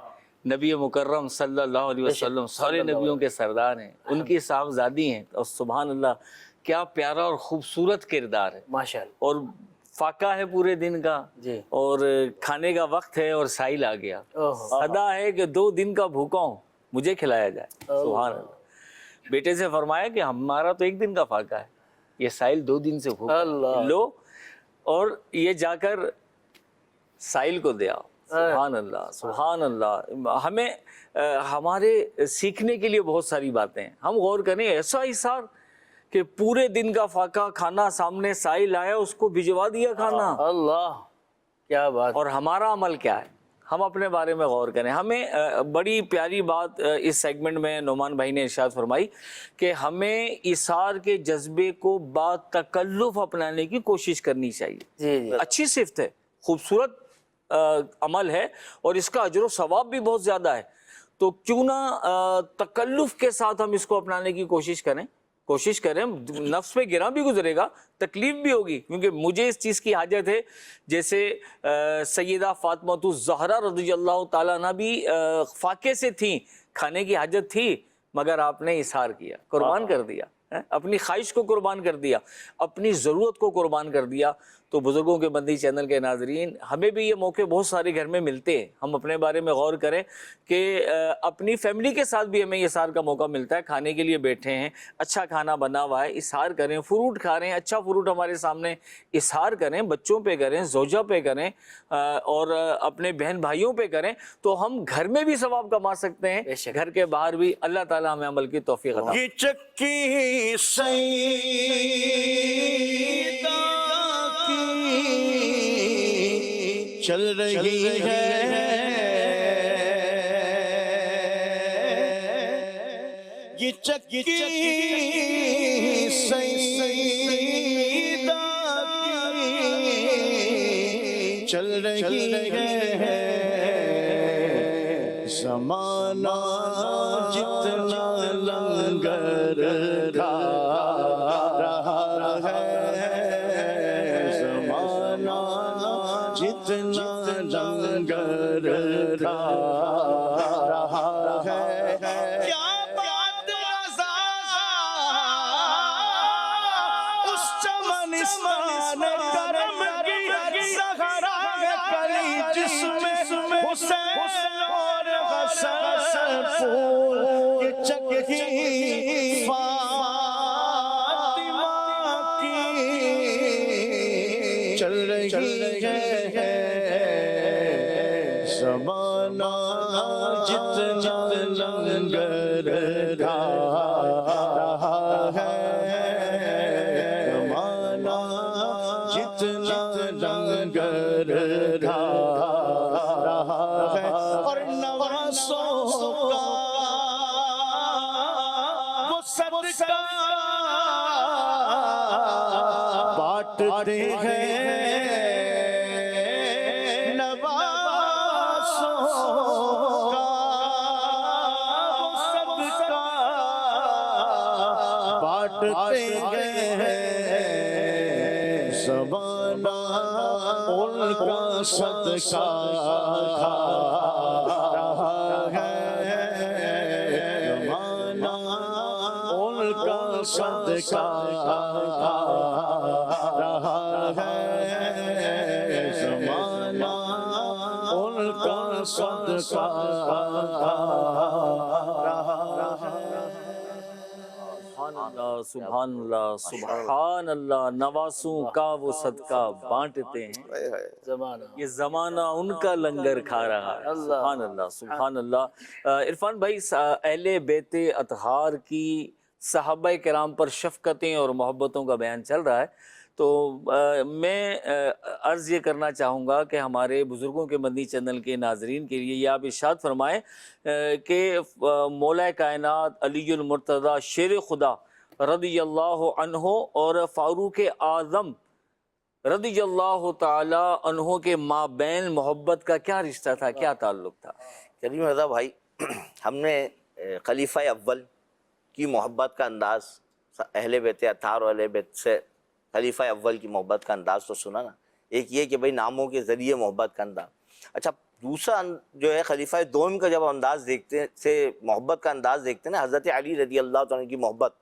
نبی مکرم صلی اللہ علیہ وسلم، سارے نبیوں کے سردار ہیں، ان کی صاحبزادی ہیں، اور سبحان اللہ کیا پیارا اور خوبصورت کردار ہے، ماشاءاللہ۔ اور فاقہ ہے پورے دن کا، جی۔ اور کھانے کا وقت ہے اور سائل آ گیا، ادا ہے کہ 2 دن کا بھوکا ہوں، مجھے کھلایا جائے۔ سبحان اللہ۔ بیٹے سے فرمایا کہ ہمارا تو 1 دن کا فاقہ ہے، یہ سائل 2 دن سے بھوکا لو، اور یہ جا کر سائل کو دیا۔ سبحان اللہ، سبحان اللہ۔ ہمیں ہمارے سیکھنے کے لیے بہت ساری باتیں ہیں، ہم غور کریں، ایسا ایثار کہ پورے دن کا فاقہ، کھانا سامنے، سائل آیا اس کو بھجوا دیا کھانا، اللہ کیا بات! اور ہمارا عمل کیا ہے؟ ہم اپنے بارے میں غور کریں۔ ہمیں بڑی پیاری بات اس سیگمنٹ میں نعمان بھائی نے ارشاد فرمائی کہ ہمیں ایثار کے جذبے کو با تکلف اپنانے کی کوشش کرنی چاہیے۔ جی جی، اچھی صفت ہے، خوبصورت عمل ہے، اور اس کا اجر و ثواب بھی بہت زیادہ ہے، تو کیوں نہ تکلف کے ساتھ ہم اس کو اپنانے کی کوشش کریں۔ نفس پہ گراں بھی گزرے گا، تکلیف بھی ہوگی، کیونکہ مجھے اس چیز کی حاجت ہے، جیسے سیدہ فاطمہ الزہرا رضی اللہ تعالیٰ عنہ بھی فاقے سے تھیں، کھانے کی حاجت تھی، مگر آپ نے اظہار کیا، قربان کر دیا، اپنی خواہش کو قربان کر دیا، اپنی ضرورت کو قربان کر دیا۔ تو بزرگوں کے بندی چینل کے ناظرین، ہمیں بھی یہ موقع بہت سارے گھر میں ملتے ہیں، ہم اپنے بارے میں غور کریں کہ اپنی فیملی کے ساتھ بھی ہمیں اسحار کا موقع ملتا ہے، کھانے کے لیے بیٹھے ہیں، اچھا کھانا بنا ہوا ہے، اسحار کریں، فروٹ کھا رہے ہیں، اچھا فروٹ ہمارے سامنے، اسحار کریں، بچوں پہ کریں، زوجہ پہ کریں اور اپنے بہن بھائیوں پہ کریں، تو ہم گھر میں بھی ثواب کما سکتے ہیں، گھر کے باہر بھی۔ اللہ تعالیٰ ہمیں عمل کی توفیق عطا یہ چکی سیدہ کی چل رہی ہے، یہ چکی سیدہ کی چل رہی ہے، زمانہ جتنا لنگر کھا رہا ہے، زمانہ جتنا لنگر کھا رہا ہے، کیا بات رضا اس چمن اسمان کرم کی زہرا کلی جس میں حسین اور حسن پھول یہ چکی فاطمہ کی چل رہی ہے، زمانہ جتنا لنگر کھا رہا ہے، زمانہ جتنا لنگر کھا رہا ہے، اور نواسوں کا وہ صدقہ بانٹتے ہیں، نواسوں کا وہ صدقہ بانٹتے ہیں، زمانہ ان کا صدقہ کھا رہا ہے، زمانہ ان کا صدقہ کھا رہا ہے، زمانہ ان کا صدقہ کھا رہا ہے۔ سبحان اللہ، سبحان اللہ، سبحان اللہ، نواسوں کا وہ صدقہ بانٹتے ہیں، زمانہ یہ زمانہ ان کا لنگر کھا رہا ہے۔ سبحان اللہ، سبحان اللہ۔ عرفان بھائی، اہل بیت اطہار کی صحابہ کرام پر شفقتیں اور محبتوں کا بیان چل رہا ہے، تو میں عرض یہ کرنا چاہوں گا کہ ہمارے بزرگوں کے مدنی چینل کے ناظرین کے لیے یہ آپ ارشاد فرمائیں کہ مولا کائنات علی المرتضی شیر خدا رضی اللہ عنہ اور فاروق اعظم رضی اللہ تعالی عنہ کے مابین محبت کا کیا رشتہ تھا، کیا تعلق تھا؟ کریم رضا بھائی، ہم نے خلیفہ اول کی محبت کا انداز، اہل بیت اطہار اور اہل بیت سے خلیفہ اول کی محبت کا انداز تو سنا نا، ایک یہ کہ بھئی ناموں کے ذریعے محبت کا انداز۔ اچھا، دوسرا جو ہے خلیفہ دوم کا جب انداز دیکھتے سے محبت کا انداز دیکھتے ہیں نا، حضرت علی رضی اللہ تعالیٰ کی محبت،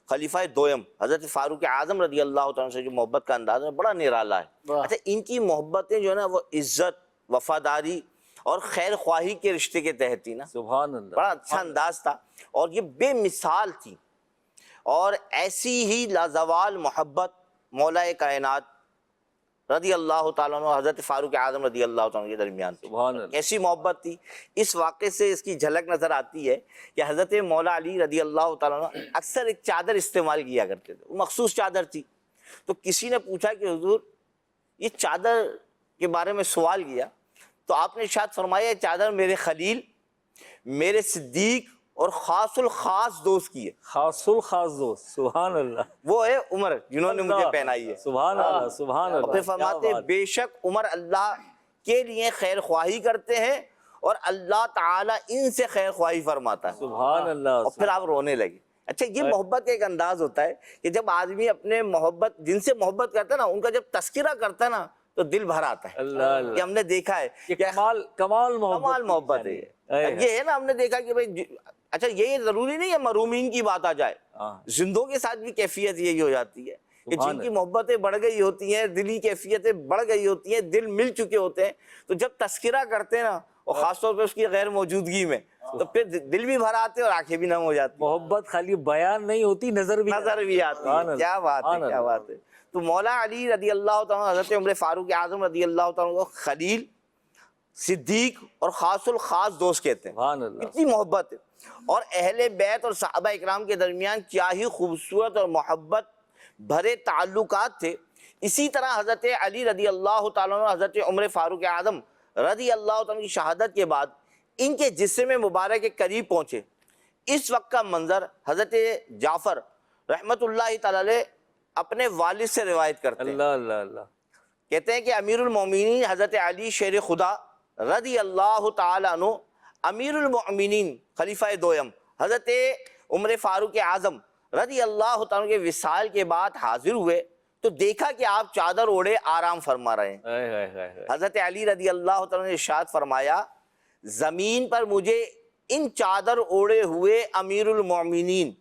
خلیفہ دوم حضرت فاروق اعظم رضی اللہ تعالیٰ سے جو محبت کا انداز ہے بڑا نرالا ہے۔ اچھا، ان کی محبتیں جو ہے نا وہ عزت، وفاداری اور خیر خواہی کے رشتے کے تحت تھی نا، سبحان اللہ، بڑا اچھا انداز تھا اور یہ بے مثال تھی، اور ایسی ہی لازوال محبت مولا کائنات رضی اللہ تعالیٰ عنہ حضرت فاروق اعظم رضی اللہ تعالیٰ عنہ کے درمیان تھی۔ سبحان اللہ، ایسی محبت تھی، اس واقعے سے اس کی جھلک نظر آتی ہے کہ حضرت مولا علی رضی اللہ تعالیٰ عنہ اکثر ایک چادر استعمال کیا کرتے تھے، وہ مخصوص چادر تھی۔ تو کسی نے پوچھا کہ حضور یہ چادر کے بارے میں سوال کیا، تو آپ نے ارشاد فرمایا یہ چادر میرے خلیل، میرے صدیق اور خاص الخاص دوست کی ہے، خاص الخاص دوست، سبحان اللہ، وہ ہے عمر جنہوں نے مجھے پہنائی ہے۔ سبحان اللہ، سبحان اللہ، پھر فرماتے ہیں بے شک عمر اللہ کے لیے خیر خواہی کرتے ہیں اور اللہ تعالیٰ ان سے خیر خواہی فرماتا ہے۔ سبحان اللہ، اور پھر آپ رونے لگے۔ اچھا، یہ محبت کا ایک انداز ہوتا ہے کہ جب آدمی اپنے محبت جن سے محبت کرتا ہے نا، ان کا جب تذکرہ کرتا ہے نا تو دل بھر آتا ہے۔ اللہ اللہ، یہ ہم نے دیکھا ہے یہ کہ کمال محبت ہے یہ ہے نا، ہم نے دیکھا کہ بھائی اچھا، یہ ضروری نہیں ہے مرومین کی بات آ جائے، زندوں کے ساتھ بھی کیفیت یہی ہو جاتی ہے کہ جن کی محبتیں بڑھ گئی ہوتی ہیں، دلی کیفیتیں بڑھ گئی ہوتی ہیں، دل مل چکے ہوتے ہیں، تو جب تذکرہ کرتے ہیں نا، اور خاص طور پہ اس کی غیر موجودگی میں، تو پھر دل بھی بھر آتے اور آنکھیں بھی نم ہو جاتی، محبت خالی بیان نہیں ہوتی، نظر بھی آتی ہے۔ کیا بات ہے، کیا بات ہے۔ تو مولا علی رضی اللہ تعالیٰ، حضرت عمر فاروق اعظم رضی اللہ تعالیٰ کو خلیل، صدیق اور خاص الخاص دوست کہتے ہیں۔ کتنی محبت ہے، اور اہل بیت اور صحابہ اکرام کے درمیان کیا ہی خوبصورت اور محبت بھرے تعلقات تھے۔ اسی طرح حضرت علی رضی اللہ تعالیٰ عنہ، حضرت عمر فاروق اعظم رضی اللہ تعالیٰ کی شہادت کے بعد ان کے جسم مبارک کے قریب پہنچے۔ اس وقت کا منظر حضرت جعفر رحمت اللہ تعالیٰ علیہ اپنے والد سے روایت کرتے ہیں۔ اللہ اللہ اللہ، کہتے ہیں کہ امیر المومنین حضرت علی شیر خدا رضی اللہ تعالیٰ عنہ، امیر المؤمنین خلیفہ دوم حضرت عمر فاروق اعظم رضی اللہ تعالیٰ کے وصال کے بعد حاضر ہوئے تو دیکھا کہ آپ چادر اوڑھے آرام فرما رہے ہیں۔ حضرت علی رضی اللہ تعالیٰ نے ارشاد فرمایا، زمین پر مجھے ان چادر اوڑھے ہوئے امیر المؤمنین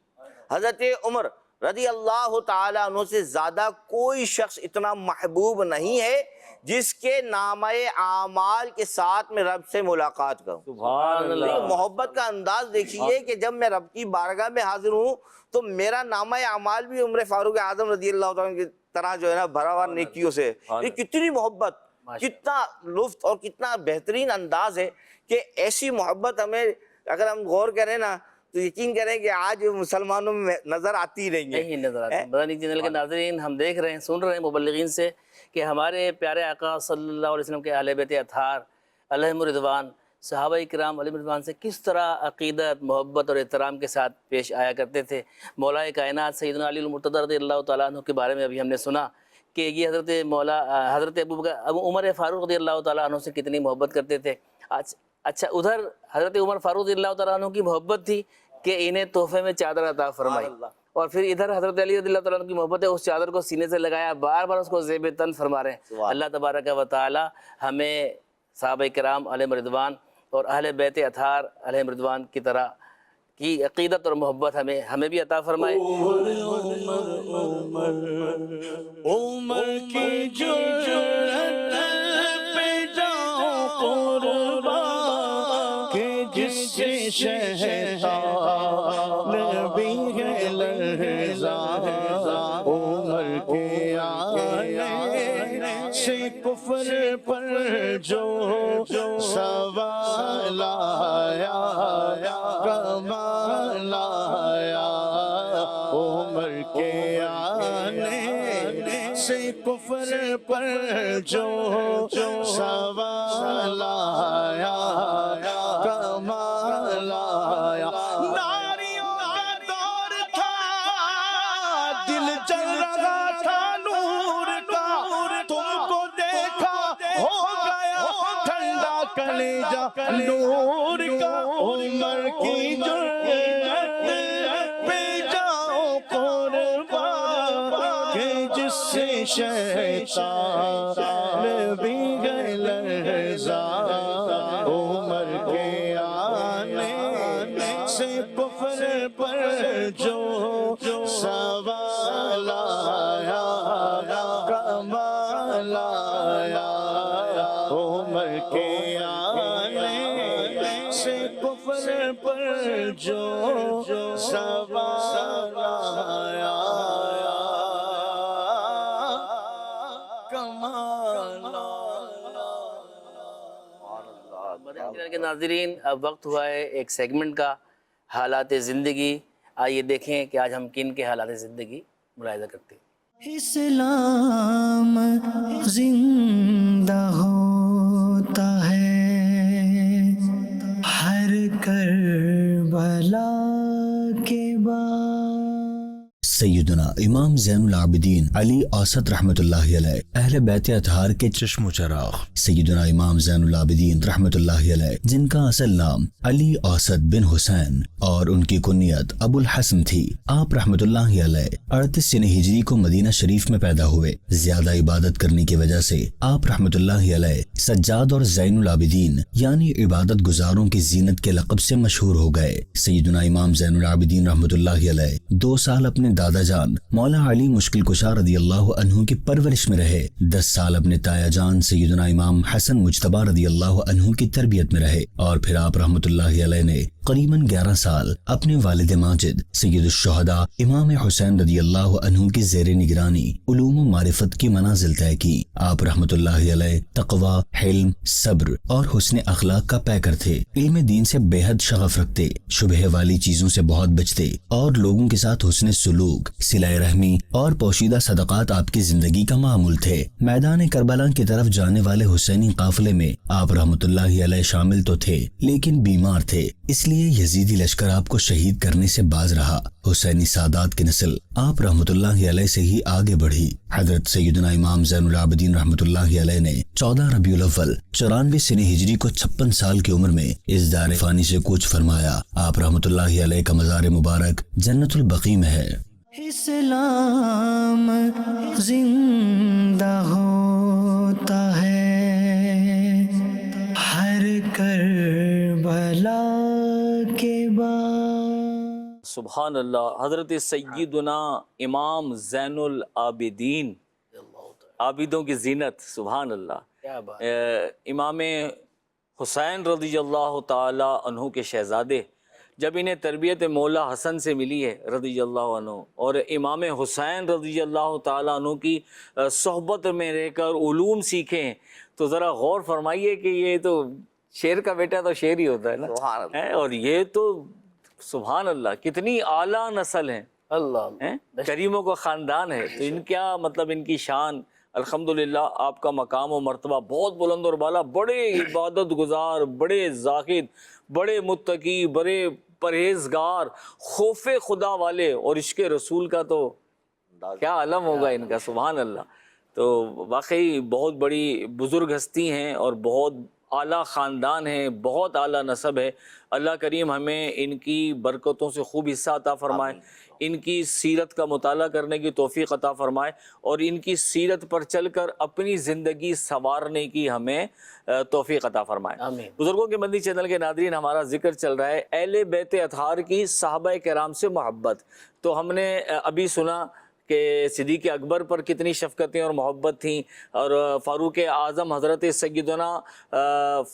حضرت عمر رضی اللہ تعالیٰ عنہ سے زیادہ کوئی شخص اتنا محبوب نہیں ہے جس کے نامہ اعمال کے ساتھ میں رب سے ملاقات کروں۔ سبحان اللہ، محبت کا انداز دیکھیے کہ جب میں رب کی بارگاہ میں حاضر ہوں تو میرا نامہ اعمال بھی عمر فاروق اعظم رضی اللہ تعالیٰ کی طرح جو ہے نا بھرا ہوا نیکیوں سے۔ یہ کتنی محبت، کتنا لطف اور کتنا بہترین انداز ہے کہ ایسی محبت ہمیں اگر ہم غور کریں نا تو یقین کریں کہ آج مسلمانوں میں نظر آتی رہیں گے، نہیں نظر آتی۔ مدنی چینل کے ناظرین، ہم دیکھ رہے ہیں، سن رہے ہیں مبلغین سے کہ ہمارے پیارے آقا صلی اللہ علیہ وسلم کے اہل بیت اطہار علیہم الرضوان، صحابہ کرام علیہم الرضوان سے کس طرح عقیدت، محبت اور احترام کے ساتھ پیش آیا کرتے تھے۔ مولا کائنات سیدنا علی المرتضی رضی اللہ تعالیٰ عنہ کے بارے میں ابھی ہم نے سنا کہ یہ حضرت عمر فاروق رضی اللہ تعالیٰ عنہ سے کتنی محبت کرتے تھے۔ اچھا، ادھر حضرت عمر فاروق رضی اللہ تعالیٰ عنہ کی محبت تھی کہ انہیں تحفے میں چادر عطا فرمائی، اور پھر ادھر حضرت علی رضی اللہ تعالیٰ عنہ کی محبت ہے، اس چادر کو سینے سے لگایا، بار بار اس کو زیب تن فرما رہے ہیں۔ اللہ تبارک و تعالی ہمیں صحابہ کرام علیہم رضوان اور اہل بیت اطہار علیہم رضوان کی طرح کی عقیدت اور محبت ہمیں بھی عطا فرمائے۔ عمر کی جرأت پہ جاؤ قربان کہ جس سے شیطان بھی ہے لرزاں، عمر کے آنے سے کفر پر جو سوال آیا کمال آیا، عمر کے آنے سے کفر پر جو سوال آیا کمال آیا۔ ناریوں کا دور تھا، دل جل رہا تھا نور کا، تم کو دیکھا ہو گیا ٹھنڈا کلیجہ نور کا۔ عمر کی جرأت پہ جاؤ قربان کہ جس سے شیطان بھی گئے لرزاں، عمر کے آنے سے کفر پر جو سوال آیا کمال آیا، عمر کے آنے سے کفر پر جو سوال آیا کمال مدنی کے ناظرین، اب وقت ہوا ہے ایک سیگمنٹ کا، حالات زندگی۔ آئیے دیکھیں کہ آج ہم کن کے حالات زندگی ملاحظہ کرتے ہیں۔ اسلام زندہ ہوتا ہے ہر کربلا کے بعد۔ سیدنا امام زین العابدین علی اوسط رحمت اللہ علیہ، اہل بیت اطہار کے چشم و چراغ سیدنا امام زین العابدین رحمت اللہ علیہ، جن کا اصل نام علی اوسط بن حسین اور ان کی کنیت ابو الحسن تھی۔ آپ رحمت اللہ علیہ 38 سنہ ہجری کو مدینہ شریف میں پیدا ہوئے۔ زیادہ عبادت کرنے کی وجہ سے آپ رحمت اللہ علیہ سجاد اور زین العابدین یعنی عبادت گزاروں کی زینت کے لقب سے مشہور ہو گئے۔ سیدنا امام زین العابدین رحمت اللہ علیہ 2 سال اپنے دادا جان مولا علی مشکل کشا رضی اللہ عنہ کی پرورش میں رہے. 10 سال اپنے تایا جان سیدنا امام حسن مجتبی رضی اللہ عنہ کی تربیت میں رہے اور پھر آپ رحمۃ اللہ علیہ نے قریباً 11 سال اپنے والد ماجد سید الشہداء امام حسین رضی اللہ عنہ کی زیر نگرانی علوم و معرفت کی منازل طے کی. آپ رحمۃ اللہ علیہ تقوی، حلم، صبر اور حسن اخلاق کا پیکر تھے. علم دین سے بے حد شغف رکھتے، شبہ والی چیزوں سے بہت بچتے اور لوگوں کے ساتھ حسن سلوک، صلہ رحمی اور پوشیدہ صدقات آپ کی زندگی کا معمول تھے. میدان کربلا کی طرف جانے والے حسینی قافلے میں آپ رحمۃ اللہ علیہ شامل تو تھے لیکن بیمار تھے، اس لیے یزیدی لشکر آپ کو شہید کرنے سے باز رہا. حسینی سادات کی نسل آپ رحمۃ اللہ علیہ سے ہی آگے بڑھی. حضرت سیدنا امام زین العابدین رحمۃ اللہ علیہ نے 14 ربیع الاول 94 سنہ ہجری کو 56 سال کی عمر میں اس دار فانی سے کوچ فرمایا. آپ رحمۃ اللہ علیہ کا مزار مبارک جنت البقیع میں ہے. اسلام زندہ ہوتا ہے ہر کربلا کے بعد. سبحان اللہ. حضرت سیدنا امام زین العابدین، عابدوں کی زینت، سبحان اللہ. کیا بات. امام حسین رضی اللہ تعالی عنہ کے شہزادے جب انہیں تربیت مولا حسن سے ملی ہے رضی اللہ عنہ اور امام حسین رضی اللہ تعالی عنہ کی صحبت میں رہ کر علوم سیکھے ہیں تو ذرا غور فرمائیے کہ یہ تو شیر کا بیٹا تو شیر ہی ہوتا ہے نا. سبحان اللہ. اور یہ تو سبحان اللہ کتنی اعلیٰ نسل ہیں، اللہ کریموں کا خاندان ہے. تو ان کیا مطلب ان کی شان الحمدللہ. آپ کا مقام و مرتبہ بہت بلند اور بالا، بڑے عبادت گزار، بڑے زاہد، بڑے متقی، بڑے پرہیزگار، خوف خدا والے اور عشق رسول کا تو کیا علم ہوگا ان کا. سبحان اللہ. تو واقعی بہت بڑی بزرگ ہستی ہیں اور بہت اعلیٰ خاندان ہے، بہت اعلیٰ نسب ہے. اللہ کریم ہمیں ان کی برکتوں سے خوب حصہ عطا فرمائے، ان کی سیرت کا مطالعہ کرنے کی توفیق عطا فرمائے اور ان کی سیرت پر چل کر اپنی زندگی سنوارنے کی ہمیں توفیق عطا فرمائے. آمین. بزرگوں کے مدنی چینل کے ناظرین، ہمارا ذکر چل رہا ہے اہل بیت اطہار کی صحابہ کرام سے محبت. تو ہم نے ابھی سنا کہ صدیق اکبر پر کتنی شفقتیں اور محبت تھیں اور فاروق اعظم حضرت سیدنا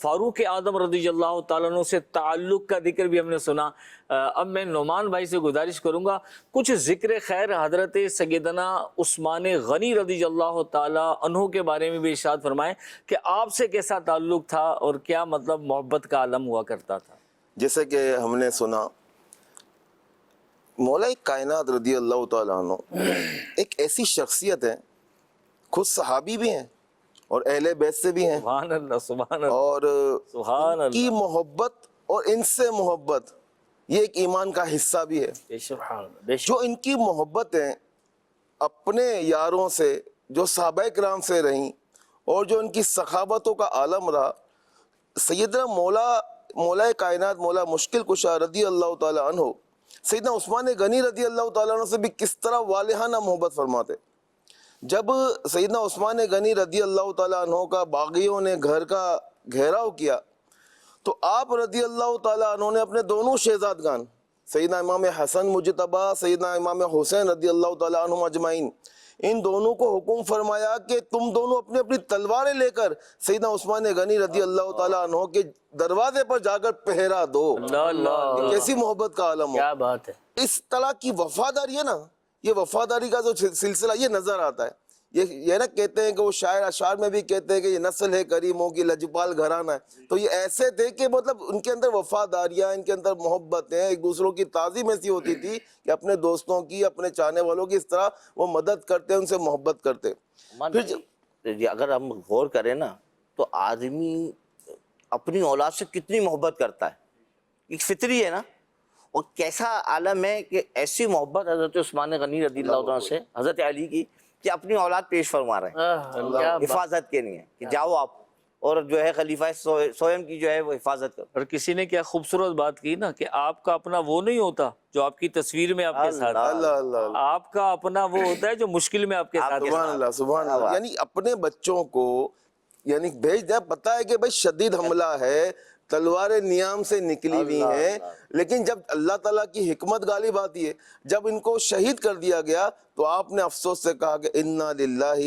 فاروق اعظم رضی اللہ تعالیٰ عنہ سے تعلق کا ذکر بھی ہم نے سنا. اب میں نعمان بھائی سے گزارش کروں گا کچھ ذکر خیر حضرت سیدنا عثمان غنی رضی اللہ تعالیٰ عنہ کے بارے میں بھی ارشاد فرمائیں کہ آپ سے کیسا تعلق تھا اور کیا مطلب محبت کا عالم ہوا کرتا تھا. جیسے کہ ہم نے سنا مولا کائنات رضی اللہ تعالیٰ عنہ ایک ایسی شخصیت ہے، خود صحابی بھی ہیں اور اہل بیت سے بھی ہیں، سبحان اللہ سبحان اللہ اور سبحان ان کی اللہ. محبت اور ان سے محبت یہ ایک ایمان کا حصہ بھی ہے. سبحان اللہ. بے شک. جو ان کی محبتیں اپنے یاروں سے، جو صحابہ کرام سے رہیں اور جو ان کی سخاوتوں کا عالم رہا، سیدنا مولا کائنات مولا مشکل کشا رضی اللہ تعالیٰ عنہ سیدنا عثمان غنی رضی اللہ تعالیٰ عنہ سے بھی کس طرح والہانہ محبت فرماتے. جب سیدنا عثمان غنی رضی اللہ تعالیٰ عنہ کا باغیوں نے گھر کا گھیراؤ کیا تو آپ رضی اللہ تعالیٰ عنہ نے اپنے دونوں شہزادگان سیدنا امام حسن مجتبی، سیدنا امام حسین رضی اللہ تعالیٰ عنہ اجمعین، ان دونوں کو حکم فرمایا کہ تم دونوں اپنی اپنی تلواریں لے کر سیدنا عثمان غنی رضی اللہ تعالیٰ عنہ کے دروازے پر جا کر پہرا دو. اللہ کیسی محبت کا عالم ہو. کیا بات ہے. اس طرح کی وفاداری ہے نا، یہ وفاداری کا جو سلسلہ یہ نظر آتا ہے. یہ نا کہتے ہیں کہ وہ شاعر اشعار میں بھی کہتے ہیں کہ یہ نسل ہے کریموں کی، لجپال گھرانہ ہے. تو یہ ایسے تھے کہ مطلب ان کے اندر وفاداریاں، ان کے اندر محبتیں، ایک دوسروں کی تعظیم ایسی ہوتی تھی کہ اپنے دوستوں کی، اپنے چاہنے والوں کی اس طرح وہ مدد کرتے، ان سے محبت کرتے. پھر اگر ہم غور کریں نا تو آدمی اپنی اولاد سے کتنی محبت کرتا ہے، ایک فطری ہے نا. اور کیسا عالم ہے کہ ایسی محبت حضرت عثمان غنی رضی اللہ عنہ سے حضرت علی کی کہ اپنی اولاد پیش فرما رہے ہیں حفاظت کے لیے کہ جاؤ آپ اور جو ہے خلیفہ سوئم کی جو ہے وہ حفاظت کرو. اور کسی نے کیا خوبصورت بات کی نا کہ آپ کا اپنا وہ نہیں ہوتا جو آپ کی تصویر میں آپ کے ساتھ، آپ کا اپنا وہ ہوتا ہے جو مشکل میں آپ کے ساتھ. سبحان اللہ سبحان اللہ. یعنی اپنے بچوں کو یعنی بھیج دیا، پتہ ہے کہ بھائی شدید حملہ ہے، تلواریں نیام سے نکلی ہوئی ہیں، لیکن جب اللہ تعالیٰ کی حکمت غالب آتی ہے، جب ان کو شہید کر دیا گیا تو آپ نے افسوس سے کہا کہ انا للہ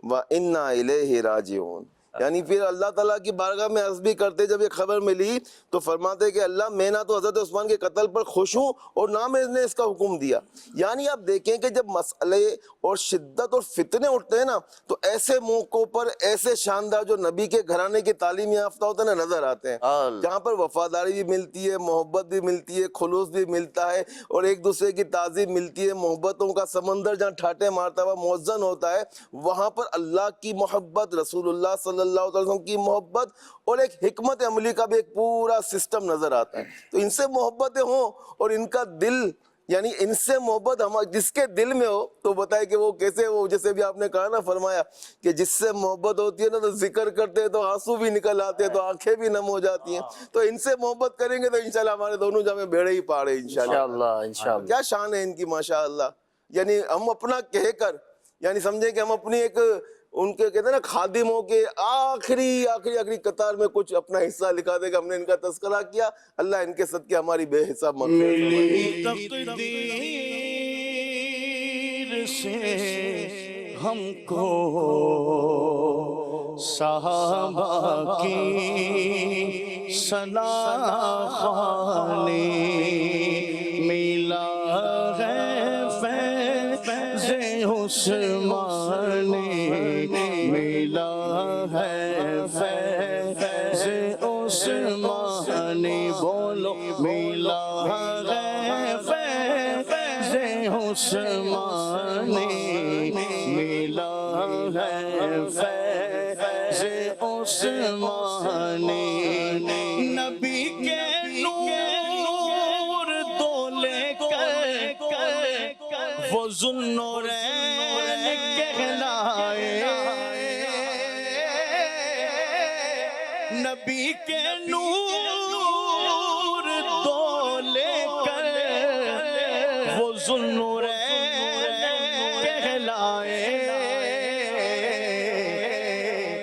و انا الیہ راجعون، یعنی پھر اللہ تعالیٰ کی بارگاہ میں عرض بھی کرتے، جب یہ خبر ملی تو فرماتے کہ اللہ میں نہ تو حضرت عثمان کے قتل پر خوش ہوں اور نہ میں نے اس کا حکم دیا۔ یعنی آپ دیکھیں کہ جب مسئلے اور شدت اور فتنے اٹھتے ہیں نا تو ایسے موقعوں پر ایسے شاندار جو نبی کے گھرانے کی تعلیم یافتہ ہوتے ہیں نا نظر آتے ہیں، جہاں پر وفاداری بھی ملتی ہے، محبت بھی ملتی ہے، خلوص بھی ملتا ہے اور ایک دوسرے کی تعظیم ملتی ہے، محبتوں کا سمندر جہاں ٹھاٹے مارتا ہوا موزن ہوتا ہے، وہاں پر اللہ کی محبت، رسول اللہ صلی اللہ علیہ وسلم کی محبت اور ایک حکمت عملی کا بھی ایک پورا سسٹم نظر آتا ہے۔ تو ان سے محبتیں ہوں اور ان کا دل، یعنی ان سے محبت جس کے دل میں ہو تو بتائے کہ وہ کیسے، وہ جیسے بھی آپ نے کہا نا، فرمایا کہ جس سے محبت ہوتی ہے نا تو ذکر کرتے ہیں تو آنسو بھی نکل آتے ہیں، تو آنکھیں بھی نم ہو جاتی ہیں۔ تو ان سے محبت کریں گے تو انشاءاللہ ہمارے دونوں جامع بیڑے ہی پاڑے انشاءاللہ۔ انشاءاللہ۔ کیا شان ہے ان کی ماشاءاللہ، یعنی ہم اپنا کہہ کر، یعنی سمجھیں کہ ہم اپنی ایک ان کے کہتے ہیں نا خادموں کے آخری قطار میں کچھ اپنا حصہ لکھا دے کہ ہم نے ان کا تذکرہ کیا، اللہ ان کے صدقے ہماری بے حساب مغفرت ملی تقدیر سے ہم کو صحابہ کی سلاخانی ملا ہے فیض عثمانی، ملا ہے فیض عثمانی، بولو ملا ہے فیض عثمانی، ملا ہے فیض عثمانی، نبی کے نور دو لے کر وہ ذوالنورین کہلائے، نبی کے نور دو لے کر وہ ذوالنورین کہلائے،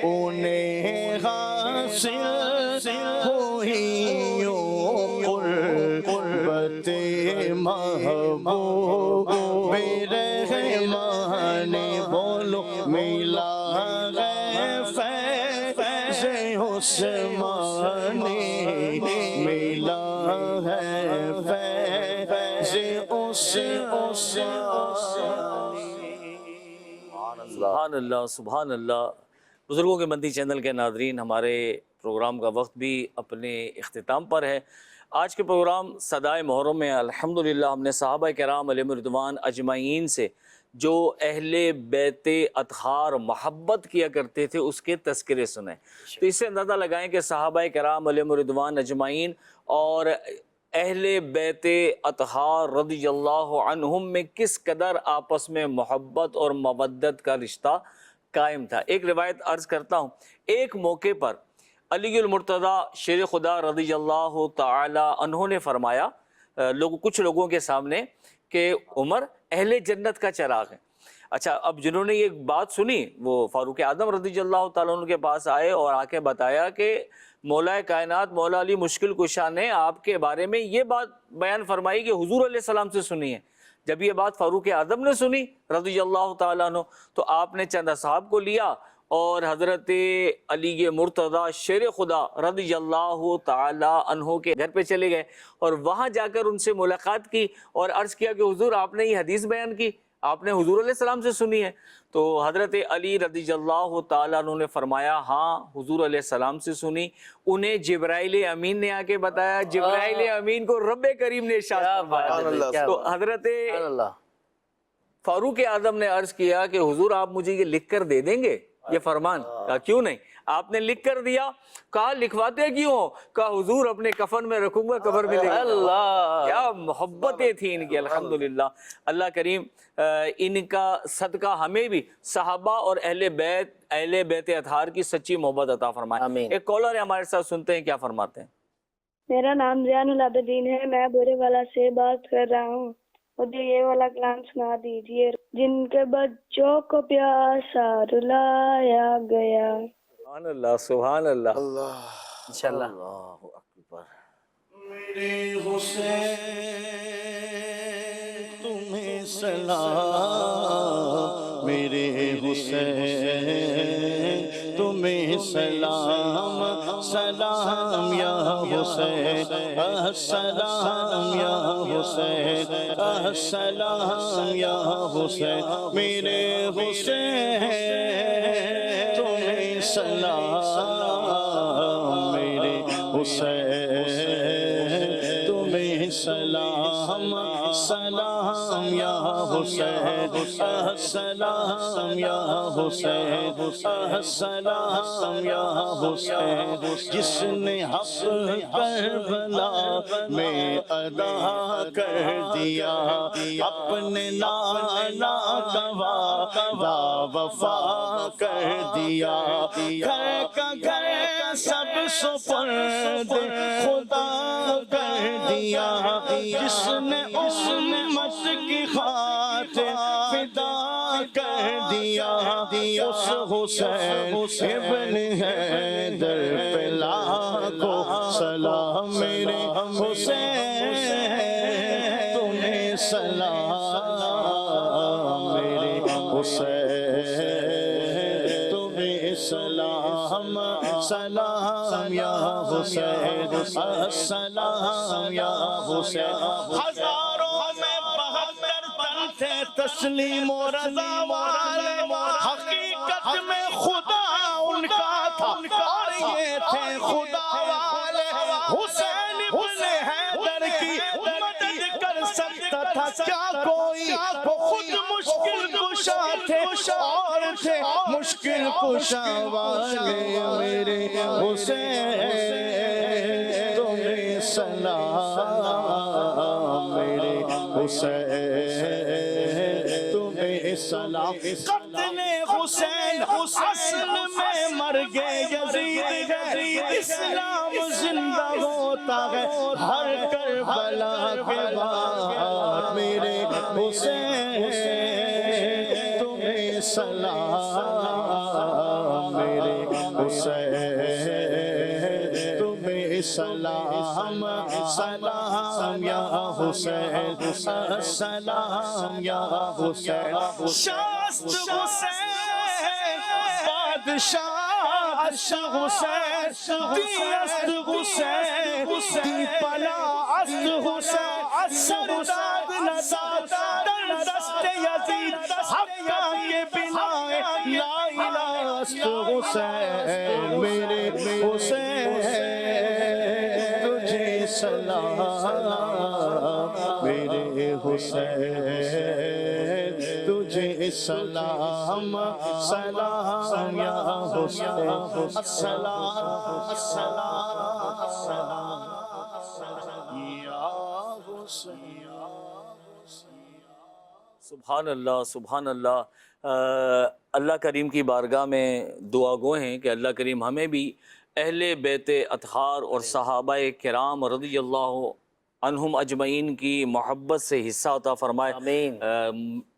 انہیں حاصل ہوئی قربت محبوب رحمانی، بولو ملا ہے فیض عثمانی، ملا ہے فیض عثمانی۔ سبحان اللہ، سبحان اللہ۔ بزرگوں کے مندی چینل کے ناظرین، ہمارے پروگرام کا وقت بھی اپنے اختتام پر ہے۔ آج کے پروگرام صدائے محرم میں الحمدللہ ہم نے صحابہ کرام علیہم رضوان اجمعین سے جو اہل بیت اطہار محبت کیا کرتے تھے اس کے تذکرے سنے، تو اس سے اندازہ لگائیں کہ صحابہ کرام علیہم رضوان اجمعین اور اہل بیت اطہار رضی اللہ عنہم میں کس قدر آپس میں محبت اور مودت کا رشتہ قائم تھا۔ ایک روایت عرض کرتا ہوں، ایک موقع پر علی المرتضیٰ شیر خدا رضی اللہ تعالی عنہ نے فرمایا کچھ لوگوں کے سامنے کہ عمر اہل جنت کا چراغ ہے۔ اچھا، اب جنہوں نے یہ بات سنی وہ فاروق اعظم رضی اللہ تعالیٰ عنہ کے پاس آئے اور آ کے بتایا کہ مولا کائنات مولا علی مشکل کشا نے آپ کے بارے میں یہ بات بیان فرمائی کہ حضور علیہ السلام سے سنی ہے۔ جب یہ بات فاروق اعظم نے سنی رضی اللہ تعالیٰ عنہ تو آپ نے چند اصحاب کو لیا اور حضرت علی مرتضیٰ شیر خدا رضی اللہ تعالی عنہ کے گھر پہ چلے گئے اور وہاں جا کر ان سے ملاقات کی اور عرض کیا کہ حضور آپ نے یہ حدیث بیان کی، آپ نے حضور علیہ السلام سے سنی ہے؟ تو حضرت علی رضی اللہ تعالیٰ عنہ نے فرمایا ہاں حضور علیہ السلام سے سنی۔ انہیں جبرائیل امین نے آ کے بتایا، جبرائیل امین کو رب کریم نے ارشاد فرمایا۔ تو حضرت فاروق اعظم نے عرض کیا کہ حضور آپ مجھے یہ لکھ کر دے دیں گے یہ فرمان؟ کہا کیوں نہیں، آپ نے لکھ کر دیا۔ کہا لکھواتے کیوں ہو؟ کہا حضور اپنے کفن میں رکھوں گا، قبر میں لکھ دوں گا۔ اللہ، کیا محبتیں تھیں ان کی، الحمدللہ۔ اللہ کریم ان کا صدقہ ہمیں بھی صحابہ اور اہل بیت اطہار کی سچی محبت عطا فرمائے۔ ایک کالر ہے ہمارے ساتھ، سنتے ہیں کیا فرماتے ہیں۔ میرا نام زین العابدین ہے، میں بورے والا سے بات کر رہا ہوں، مجھے یہ والا کلام سنا دیجئے۔ جن کے بچوں کو پیاسا رلایا گیا۔ سبحان اللہ، سبحان اللہ۔ انشاءاللہ. اللہ اکبر. میرے حسین تمہیں سلام، میرے حسین تمہیں سلام، سلام یا حسین، السلام یا حسین، السلام یا حسین. میرے حسین تمہیں سلام، میرے حسین تمہیں سلام، سلام یا حسین، السلام یا حسین، السلام یا حسین. جس نے حق کربلا میں ادا کر دیا، اپنے لالا کا وعدہ وفا کر دیا، گھر کا گھر سب سپرد خدا کر دیا. جس نے امت کی خاطر فدا کر دیا، اس حسین ابن حیدر پہ لاکھوں سلام. میرے حسین تمہیں سلام، میرے حسین تمہیں سلام، سلام یا حسین، السلام یا حسین. ہزاروں میں 72 تن تھے تسلیم و رضا والے، حقیقت میں خدا ان کا تھا اور یہ تھے خدا والے. حسین ابن حیدر کی مدد کر سکتا تھا کیا کوئی؟ وہ خود مشکل کشا تھے اور تھے مشکل کشا والے. میرے حسین تمہیں سلام، میرے حسین تمہیں سلام. قتل حسین اصل میں مر گئے یزید ہے، اسلام زندہ ہوتا ہے ہر کربلا کے بعد. میرے حسین تمہیں سلام، میرے حسین تمہیں سلام، سلام یا حسین، السلام یا حسین. شاست حسین بادشاہ است حسین، دیست حسین، دی پلا است حسین، سرداد نداد در دست یزید، حقا کے بنا لا الہ است حسین. میرے حسین تجھے سلام، میرے حسین تجھے سلام، سلام یا حسین، السلام، السلام یا حسین. سبحان اللہ، سبحان اللہ. اللہ کریم کی بارگاہ میں دعا گو ہیں کہ اللہ کریم ہمیں بھی اہل بیت اطہار اور صحابہ کرام رضی اللہ عنہم اجمعین کی محبت سے حصہ عطا فرمائے. آمین.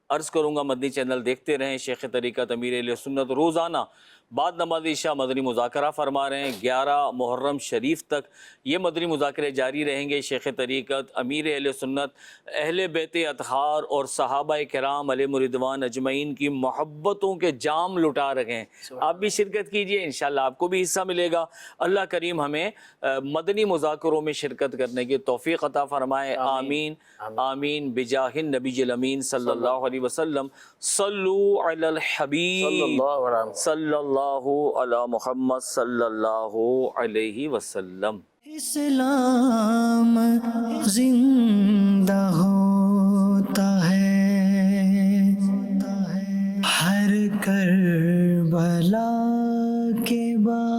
عرض کروں گا مدنی چینل دیکھتے رہیں. شیخ طریقت امیر اہل سنت روزانہ بعد نماز عشاء مدنی مذاکرہ فرما رہے ہیں. 11 محرم شریف تک یہ مدنی مذاکرے جاری رہیں گے. شیخ طریقت امیر اہل سنت اہل بیت اطہار اور صحابہ کرام علیہم رضوان اجمعین کی محبتوں کے جام لٹا رکھے ہیں. آپ بھی شرکت کیجئے، انشاءاللہ آپ کو بھی حصہ ملے گا. اللہ کریم ہمیں مدنی مذاکروں میں شرکت کرنے کی توفیق عطا فرمائے. آمین آمین بجاہ النبی الامین صلی اللہ علیہ وسلم. صلو علی الحبیب صلی اللہ علی محمد صلی اللہ علیہ وسلم. اسلام زندہ ہوتا ہے ہر کربلا کے بعد.